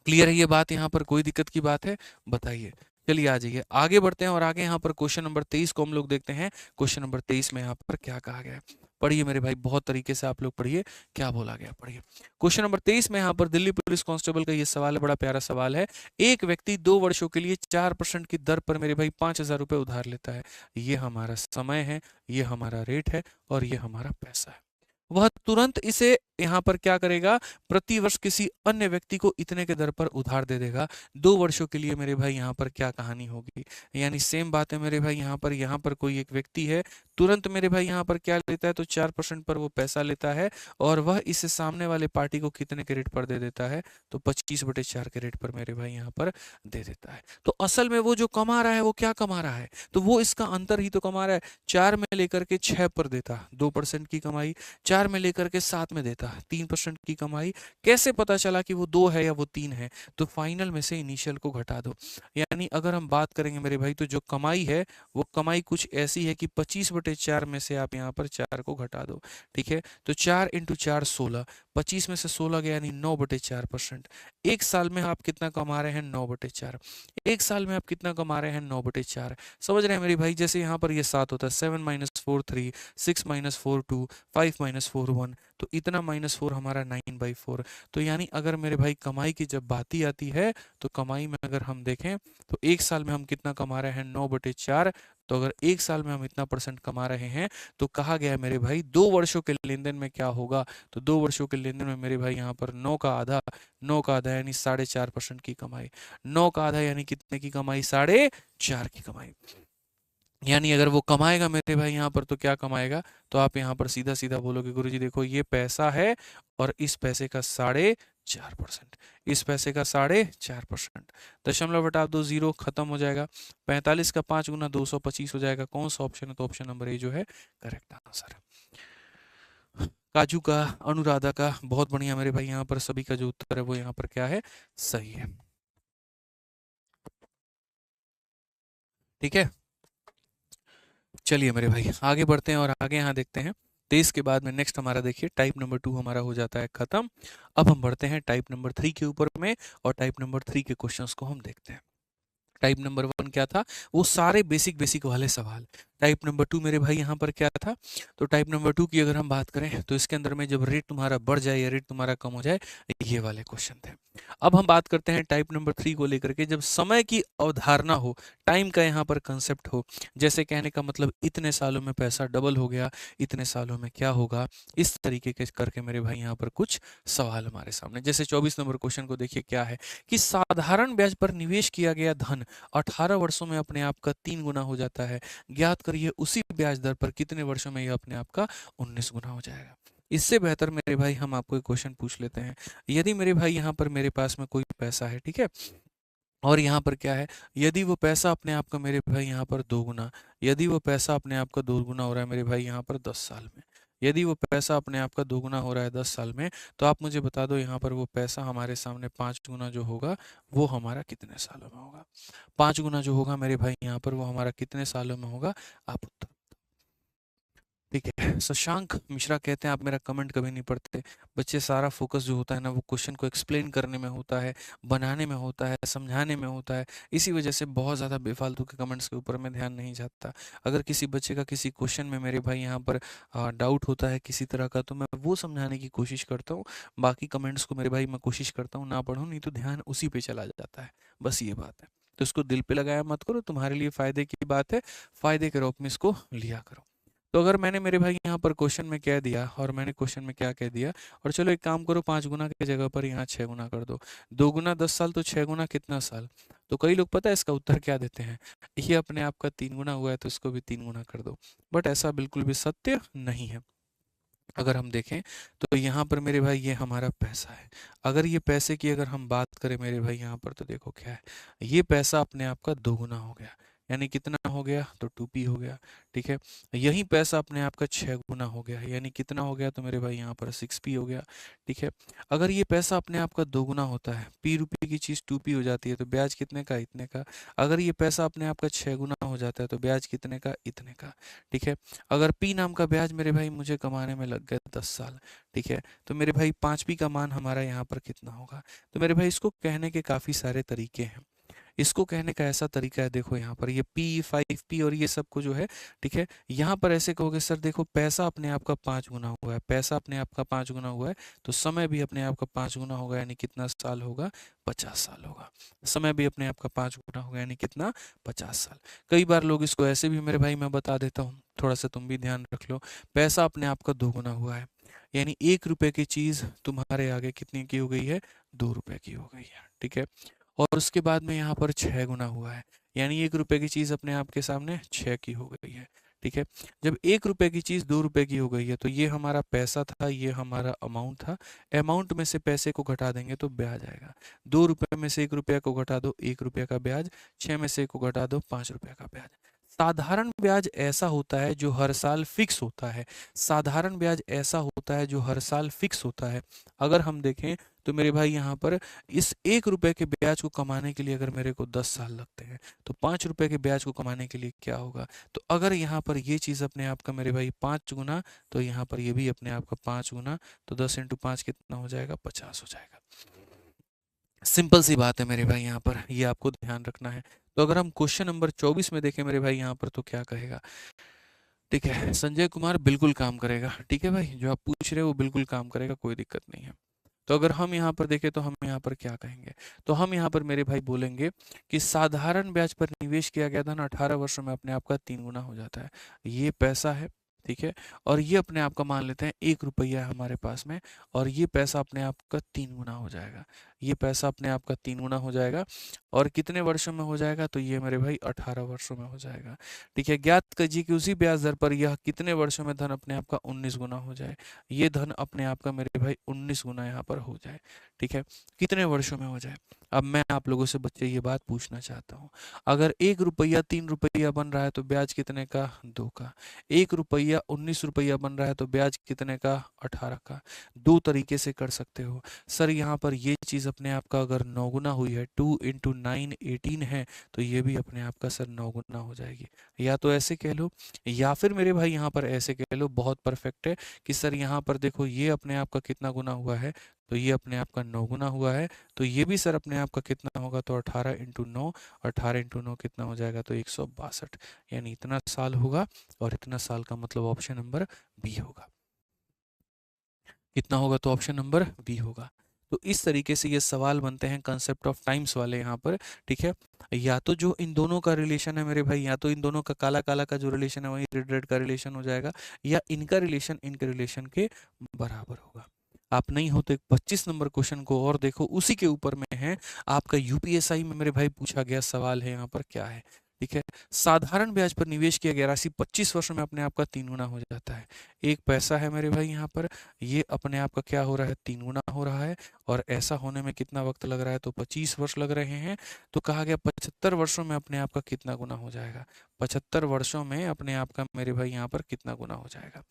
क्लियर है ये बात? यहाँ पर कोई दिक्कत की बात है? बताइए। चलिए आ जाइए, आगे बढ़ते हैं और आगे यहाँ पर क्वेश्चन नंबर 23 को हम लोग देखते हैं। क्वेश्चन नंबर 23 में यहाँ पर क्या कहा गया है? पढ़िए मेरे भाई, बहुत तरीके से आप लोग पढ़िए क्या बोला गया, पढ़िए। क्वेश्चन नंबर 23 में यहाँ पर दिल्ली पुलिस कांस्टेबल का ये सवाल है, बड़ा प्यारा सवाल है। एक व्यक्ति 2 वर्षों के लिए 4% की दर पर मेरे भाई 5,000 रुपये उधार लेता है। ये हमारा समय है, ये हमारा रेट है, और ये हमारा पैसा है। वह तुरंत इसे यहाँ पर क्या करेगा? प्रति वर्ष किसी अन्य व्यक्ति को इतने के दर पर उधार दे देगा। 2 वर्षों के लिए मेरे भाई यहाँ पर क्या कहानी होगी? यानी सेम बात है मेरे भाई, यहाँ पर कोई एक व्यक्ति है, तुरंत मेरे भाई यहाँ पर क्या लेता है? तो 4% पर वो पैसा लेता है, और वह इसे सामने वाले पार्टी को कितने के रेट पर दे देता है? तो 25/4 के रेट पर मेरे भाई यहाँ पर दे देता है। तो असल में वो जो कमा रहा है वो क्या कमा रहा है? तो वो इसका अंतर ही तो कमा रहा है। 4 में लेकर के 6 पर देता, 2% की कमाई, 4 में लेकर के 7 में देता, 3% की कमाई। कैसे पता चला कि वो 2 है या वो 3 है? तो फाइनल में से इनिशियल को घटा दो। यानी अगर हम बात करेंगे मेरे भाई, तो जो कमाई है वो कमाई कुछ ऐसी है कि 25/4 में से आप यहाँ पर 4 को घटा दो। ठीक है, तो 4 × 4 16, 25 में से 16 गया, यानी 9/4%। 1 साल में आप कितना कमा रहे हैं? 9/4। 1 साल में आप कितना कमा रहे हैं? 9/4। समझ रहे हैं मेरे भाई? जैसे यहाँ पर ये 7 होता है, 7 - 4 3, 6 - 4 2, 5 - 4 1, तो इतना -4 हमारा 9/4। तो यानी अगर मेरे भाई कमाई की जब बात ही आती है, तो कमाई में अगर हम देखें तो 1 साल में हम कितना कमा रहे हैं? 9/4। तो अगर 1 साल में हम इतना परसेंट कमा रहे हैं, तो कहा गया है मेरे भाई 2 वर्षों के लेन देन में क्या होगा? तो 2 वर्षों के लेन देन में मेरे भाई यहाँ पर 9 का आधा यानी 4.5% की कमाई। 9 का आधा यानी कितने की कमाई? 4.5 की कमाई। यानी अगर वो कमाएगा मेरे भाई यहाँ पर, तो क्या कमाएगा? तो आप यहाँ पर सीधा सीधा बोलोगे गुरुजी देखो ये पैसा है, और इस पैसे का 4.5%, इस पैसे का 4.5%। दशमलव हटा दो, 0 खत्म हो जाएगा। 45 का 5 गुना 225 हो जाएगा। कौन सा ऑप्शन है? तो ऑप्शन नंबर ए जो है करेक्ट आंसर है। काजू का, अनुराधा का, बहुत बढ़िया मेरे भाई, यहाँ पर सभी का जो उत्तर है वो यहाँ पर क्या है? सही है। ठीक है, चलिए मेरे भाई आगे बढ़ते हैं और आगे यहाँ देखते हैं। 23 के बाद में नेक्स्ट हमारा देखिए टाइप नंबर 2 हमारा हो जाता है खत्म। अब हम बढ़ते हैं टाइप नंबर 3 के ऊपर में, और टाइप नंबर 3 के क्वेश्चंस को हम देखते हैं। टाइप नंबर 1 क्या था? वो सारे बेसिक बेसिक वाले सवाल। टाइप नंबर 2 मेरे भाई यहाँ पर क्या था? तो टाइप नंबर 2 की अगर हम बात करें तो इसके अंदर में जब रेट तुम्हारा बढ़ जाए या रेट तुम्हारा कम हो जाए, ये वाले क्वेश्चन थे। अब हम बात करते हैं टाइप नंबर 3 को लेकर के, जब समय की अवधारणा हो, टाइम का यहाँ पर कंसेप्ट हो, जैसे कहने का मतलब इतने सालों में पैसा डबल हो गया, इतने सालों में क्या होगा, इस तरीके के करके मेरे भाई यहाँ पर कुछ सवाल हमारे सामने। जैसे 24 नंबर क्वेश्चन को देखिए क्या है कि साधारण ब्याज पर निवेश किया गया धन 18 वर्षों में अपने आप का 3 गुना हो जाता है। ज्ञात करिए उसी ब्याज दर पर कितने वर्षों में यह अपने आप का 19 गुना हो जाएगा। इससे बेहतर मेरे भाई हम आपको एक क्वेश्चन पूछ लेते हैं। यदि मेरे भाई यहाँ पर मेरे पास में कोई पैसा है, ठीक है, और यहाँ पर क्या है, यदि वो पैसा अपने आप का मेरे भाई यहाँ पर दोगुना, यदि वो पैसा अपने आप का दोगुना हो रहा है मेरे भाई यहाँ पर 10 साल में, यदि वो पैसा अपने आप का दोगुना हो रहा है 10 साल में, तो आप मुझे बता दो यहाँ पर वो पैसा हमारे सामने 5 गुना जो होगा वो हमारा कितने सालों में होगा। 5 गुना जो होगा मेरे भाई यहाँ पर वो हमारा कितने सालों में होगा, आप उत्तर। ठीक है, शशांक मिश्रा कहते हैं आप मेरा कमेंट कभी नहीं पढ़ते। बच्चे सारा फोकस जो होता है ना वो क्वेश्चन को एक्सप्लेन करने में होता है, बनाने में होता है, समझाने में होता है। इसी वजह से बहुत ज़्यादा बेफालतू के कमेंट्स के ऊपर में ध्यान नहीं जाता। अगर किसी बच्चे का किसी क्वेश्चन में मेरे भाई यहाँ पर डाउट होता है किसी तरह का, तो मैं वो समझाने की कोशिश करता हूँ। बाकी कमेंट्स को मेरे भाई मैं कोशिश करता हूँ ना पढ़ूँ, नहीं तो ध्यान उसी पे चला जाता है। बस ये बात है, तो इसको दिल पे लगाया मत करो, तुम्हारे लिए फ़ायदे की बात है, फ़ायदे के रूप में इसको लिया करो। तो अगर मैंने मेरे भाई यहाँ पर क्वेश्चन में कह दिया, और मैंने क्वेश्चन में क्या कह दिया, और चलो एक काम करो, 5 गुना की जगह पर यहाँ 6 गुना कर दो। 2 गुना 10 साल तो 6 गुना कितना साल। तो कई लोग पता है इसका उत्तर क्या देते हैं, ये अपने आप का 3 गुना हुआ है तो इसको भी 3 गुना कर दो। बट ऐसा बिल्कुल भी सत्य नहीं है। अगर हम देखें तो यहाँ पर मेरे भाई ये हमारा पैसा है। अगर ये पैसे की अगर हम बात करें मेरे भाई यहाँ पर, तो देखो क्या है, ये पैसा अपने आप का 2 गुना हो गया, यानी कितना हो गया, तो 2p हो गया। ठीक है, यही पैसा अपने आप का 6 गुना हो गया, यानी कितना हो गया, तो मेरे भाई यहाँ पर 6p हो गया। ठीक है, अगर ये पैसा अपने आप का 2 गुना होता है, p रुपये की चीज़ 2p हो जाती है, तो ब्याज कितने का, इतने का। अगर ये पैसा अपने आप का 6 गुना हो जाता है तो ब्याज कितने का, इतने का। ठीक है, अगर p नाम का ब्याज मेरे भाई मुझे कमाने में लग गए 10 साल, ठीक है, तो मेरे भाई 5p का मान हमारा यहाँ पर कितना होगा। तो मेरे भाई इसको कहने के काफ़ी सारे तरीके हैं। इसको कहने का ऐसा तरीका है, देखो यहाँ पर ये p 5p और ये सब को जो है, ठीक है, यहाँ पर ऐसे कहोगे सर देखो पैसा अपने आप का 5 गुना हुआ है, पैसा अपने आप का 5 गुना हुआ है, तो समय भी अपने आप का 5 गुना होगा, यानी कितना साल होगा, 50 साल होगा। समय भी अपने आप का 5 गुना होगा, यानी कितना, 50 साल। कई बार लोग इसको ऐसे भी मेरे भाई मैं बता देता हूँ, थोड़ा सा तुम भी ध्यान रख लो। पैसा अपने आप का 2 गुना हुआ है, यानी 1 रुपए की चीज़ तुम्हारे आगे कितनी की हो गई है, 2 रुपए की हो गई है। ठीक है, और उसके बाद में यहाँ पर 6 गुना हुआ है, यानी 1 रुपए की चीज़ अपने आप के सामने 6 की हो गई है। ठीक है, जब 1 रुपए की चीज़ 2 रुपए की हो गई है, तो ये हमारा पैसा था, ये हमारा अमाउंट था। अमाउंट में से पैसे को घटा देंगे तो ब्याज आएगा। 2 रुपए में से 1 रुपया को घटा दो, 1 रुपया का ब्याज। 6 में से 1 को घटा दो, 5 रुपया का ब्याज। साधारण ब्याज ऐसा होता है जो हर साल फिक्स होता है। साधारण ब्याज ऐसा होता है जो हर साल फिक्स होता है। अगर हम देखें तो मेरे भाई यहाँ पर इस 1 रुपए के ब्याज को कमाने के लिए अगर मेरे को 10 साल लगते हैं, तो 5 रुपए के ब्याज को कमाने के लिए क्या होगा। तो अगर यहाँ पर ये चीज़ अपने आप का मेरे भाई 5 गुना, तो यहाँ पर ये भी अपने आप का 5 गुना, तो 10 × 5 कितना हो जाएगा, 50 हो जाएगा। सिंपल सी बात है मेरे भाई, यहाँ पर ये आपको ध्यान रखना है। तो अगर हम क्वेश्चन नंबर 24 में देखें मेरे भाई यहाँ पर, तो क्या कहेगा। ठीक है, संजय कुमार बिल्कुल काम करेगा। ठीक है भाई, जो आप पूछ रहे हो वो बिल्कुल काम करेगा, कोई दिक्कत नहीं है। तो अगर हम यहाँ पर देखें तो हम यहाँ पर क्या कहेंगे, तो हम यहाँ पर मेरे भाई बोलेंगे कि साधारण ब्याज पर निवेश किया गया धन 18 वर्षों में अपने आप का 3 गुना हो जाता है। ये पैसा है, ठीक है, और ये अपने आप का मान लेते हैं 1 रुपया है हमारे पास में, और ये पैसा अपने आप का 3 गुना हो जाएगा। ये पैसा अपने आप का 3 गुना हो जाएगा, और कितने वर्षों में हो जाएगा, तो ये मेरे भाई 18 वर्षों में हो जाएगा। ठीक है, ज्ञात कीजिए कि उसी ब्याज दर पर यह कितने वर्षों में धन अपने आप का 19 गुना हो जाए। ये धन अपने आप का मेरे भाई 19 गुना यहाँ पर हो जाए। ठीक है, कितने वर्षों में हो जाए। अब मैं आप लोगों से बच्चे ये बात पूछना चाहता हूँ, अगर 1 रुपया 3 रुपया बन रहा है तो ब्याज कितने का, 2 का। 1 रुपया 19 रुपया बन रहा है तो ब्याज कितने का, 18 का। दो तरीके से कर सकते हो सर। यहाँ पर ये चीज़ अपने आप का अगर 9 गुना हुई है, 2 × 9 18 है, तो ये भी अपने आप का सर 9 गुना हो जाएगी। या तो ऐसे कह लो, या फिर मेरे भाई यहाँ पर ऐसे कह लो, बहुत परफेक्ट है कि सर यहाँ पर देखो ये अपने आप का कितना गुना हुआ है, तो ये अपने आप का 9 गुना हुआ है, तो ये भी सर अपने आप का कितना होगा, तो 18 × 9, 18 × 9 कितना हो जाएगा, तो 162, यानी इतना साल होगा, और इतना साल का मतलब ऑप्शन नंबर बी होगा। कितना होगा, तो ऑप्शन नंबर बी होगा। तो इस तरीके से ये सवाल बनते हैं कंसेप्ट ऑफ टाइम्स वाले यहाँ पर। ठीक है, या तो जो इन दोनों का रिलेशन है मेरे भाई, या तो इन दोनों का काला काला का जो रिलेशन है वही रेड रेड का रिलेशन हो जाएगा, या इनका रिलेशन इनके रिलेशन के बराबर होगा। आप नहीं हो तो एक 25 नंबर क्वेश्चन को और देखो, उसी के ऊपर में है, आपका यूपीएसआई में मेरे भाई पूछा गया सवाल है यहाँ पर, क्या है। ठीक है। साधारण ब्याज पर निवेश किया गया राशि 25 वर्षों में अपने आप का 3 गुना हो जाता है। 1 पैसा है मेरे भाई यहाँ पर, ये अपने आप का क्या हो रहा है, 3 गुना हो रहा है। और ऐसा होने में कितना वक्त लग रहा है, तो 25 वर्ष लग रहे हैं। तो कहा गया 75 वर्षों में अपने आप का कितना गुना हो जाएगा, 75 वर्षों में अपने आप का मेरे भाई यहाँ पर कितना गुना हो जाएगा।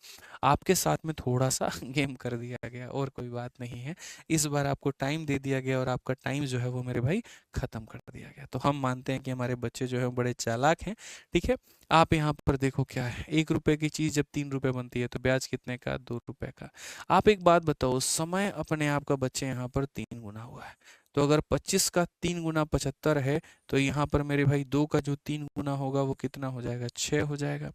आपके साथ में थोड़ा सा गेम कर दिया गया, और कोई बात नहीं है। इस बार आपको टाइम दे दिया गया और आपका टाइम जो है वो मेरे भाई खत्म कर दिया गया। तो हम मानते हैं कि हमारे बच्चे जो है बड़े चालाक हैं। ठीक है, आप यहाँ पर देखो क्या है, 1 रुपए की चीज़ जब 3 रुपए बनती है तो ब्याज कितने का, 2 रुपए का। आप एक बात बताओ, समय अपने आप का बच्चे यहाँ पर 3 गुना हुआ है। तो अगर 25 का 3 गुना 75 है, तो यहाँ पर मेरे भाई 2 का जो 3 गुना होगा वो कितना हो जाएगा, 6 हो जाएगा।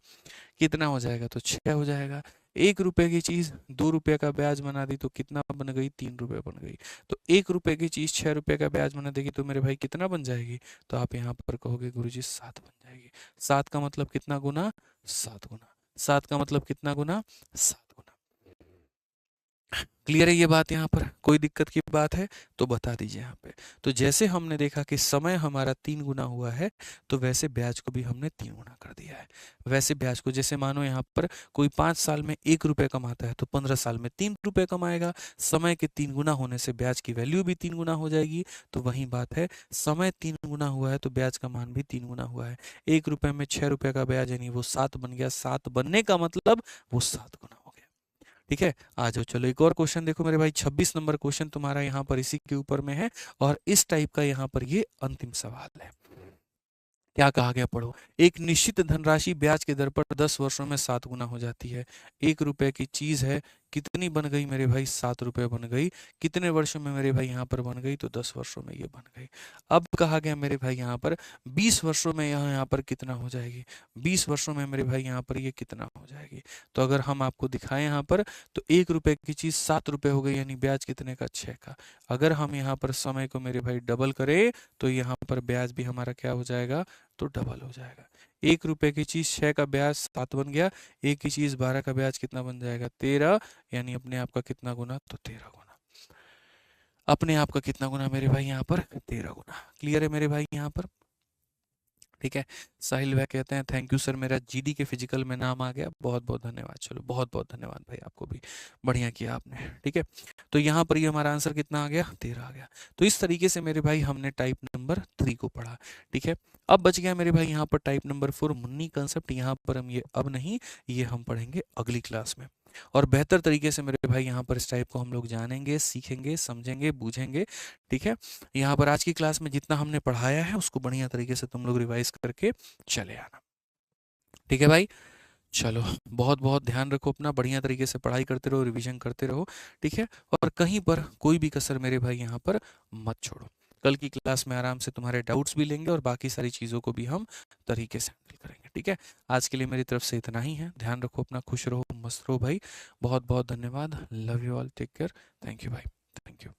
कितना हो जाएगा, तो 6 हो जाएगा। 1 रुपए की चीज़ 2 रुपए का ब्याज बना दी तो कितना बन गई, 3 रुपए बन गई। तो 1 रुपए की चीज़ 6 रुपए का ब्याज बना देगी तो मेरे भाई कितना बन जाएगी, तो आप यहाँ पर कहोगे गुरुजी 7 बन जाएगी। 7 का मतलब कितना गुना, 7 गुना। 7 का मतलब कितना गुना, 7 गुना। क्लियर है ये बात, यहाँ पर कोई दिक्कत की बात है तो बता दीजिए यहाँ पे। तो जैसे हमने देखा कि समय हमारा 3 गुना हुआ है, तो वैसे ब्याज को भी हमने 3 गुना कर दिया है। वैसे ब्याज को, जैसे मानो यहाँ पर कोई 5 साल में 1 रुपए कमाता है तो 15 साल में 3 रुपए कमाएगा। समय के 3 गुना होने से ब्याज की वैल्यू भी 3 गुना हो जाएगी। तो वही बात है, समय 3 गुना हुआ है तो ब्याज का मान भी 3 गुना हुआ है। 1 रुपए में 6 रुपए का ब्याज, यानी वो 7 बन गया। 7 बनने का मतलब वो 7 गुना हो गया। ठीक है, आ जाओ, चलो एक और क्वेश्चन देखो मेरे भाई। 26 नंबर क्वेश्चन तुम्हारा यहाँ पर इसी के ऊपर में है, और इस टाइप का यहाँ पर ये अंतिम सवाल है। क्या कहा गया, पढ़ो। एक निश्चित धनराशि ब्याज के दर पर 10 वर्षों में 7 गुना हो जाती है। 1 रुपए की चीज है, कितनी बन गई मेरे भाई, 7 रुपए बन गई। कितने वर्षों में मेरे भाई यहाँ पर बन गई, तो 10 वर्षों में ये बन गई। अब कहा गया मेरे भाई यहाँ पर 20 वर्षों में यहाँ पर कितना हो जाएगी, 20 वर्षों में मेरे भाई यहाँ पर ये कितना हो जाएगी। तो अगर हम आपको दिखाएं यहाँ पर, तो 1 रुपए की चीज 7 रुपए हो गई, यानी ब्याज कितने का, 6 का। अगर हम यहाँ पर समय को मेरे भाई डबल करें, तो यहाँ पर ब्याज भी हमारा क्या हो जाएगा, तो डबल हो जाएगा। 1 रुपए की चीज 6 का ब्याज 7 बन गया, एक की चीज 12 का ब्याज कितना बन जाएगा, 13। यानी अपने आप का कितना गुना, तो 13 गुना। अपने आप का कितना गुना मेरे भाई यहाँ पर, 13 गुना। क्लियर है मेरे भाई यहाँ पर। ठीक है, साहिल भाई कहते हैं थैंक यू सर, मेरा जीडी के फिजिकल में नाम आ गया, बहुत बहुत धन्यवाद। चलो बहुत बहुत धन्यवाद भाई, आपको भी बढ़िया किया आपने। ठीक है, तो यहाँ पर ये हमारा आंसर कितना आ गया, 13 आ गया। तो इस तरीके से मेरे भाई हमने टाइप नंबर 3 को पढ़ा। ठीक है, अब बच गया मेरे भाई यहाँ पर टाइप नंबर 4 मुन्नी कंसेप्ट। यहाँ पर हम ये अब नहीं, ये हम पढ़ेंगे अगली क्लास में, और बेहतर तरीके से मेरे भाई यहाँ पर इस टाइप को हम लोग जानेंगे, सीखेंगे, समझेंगे, बूझेंगे। ठीक है, यहाँ पर आज की क्लास में जितना हमने पढ़ाया है उसको बढ़िया तरीके से तुम लोग रिवाइज करके चले आना। ठीक है भाई, चलो बहुत बहुत ध्यान रखो अपना, बढ़िया तरीके से पढ़ाई करते रहो, रिवीजन करते रहो। ठीक है, और कहीं पर कोई भी कसर मेरे भाई यहाँ पर मत छोड़ो। कल की क्लास में आराम से तुम्हारे डाउट्स भी लेंगे और बाकी सारी चीज़ों को भी हम तरीके से हैंडल करेंगे। ठीक है, आज के लिए मेरी तरफ से इतना ही है। ध्यान रखो अपना, खुश रहो, मस्त रहो भाई। बहुत बहुत धन्यवाद। Love you all, take care. Thank you भाई, थैंक यू।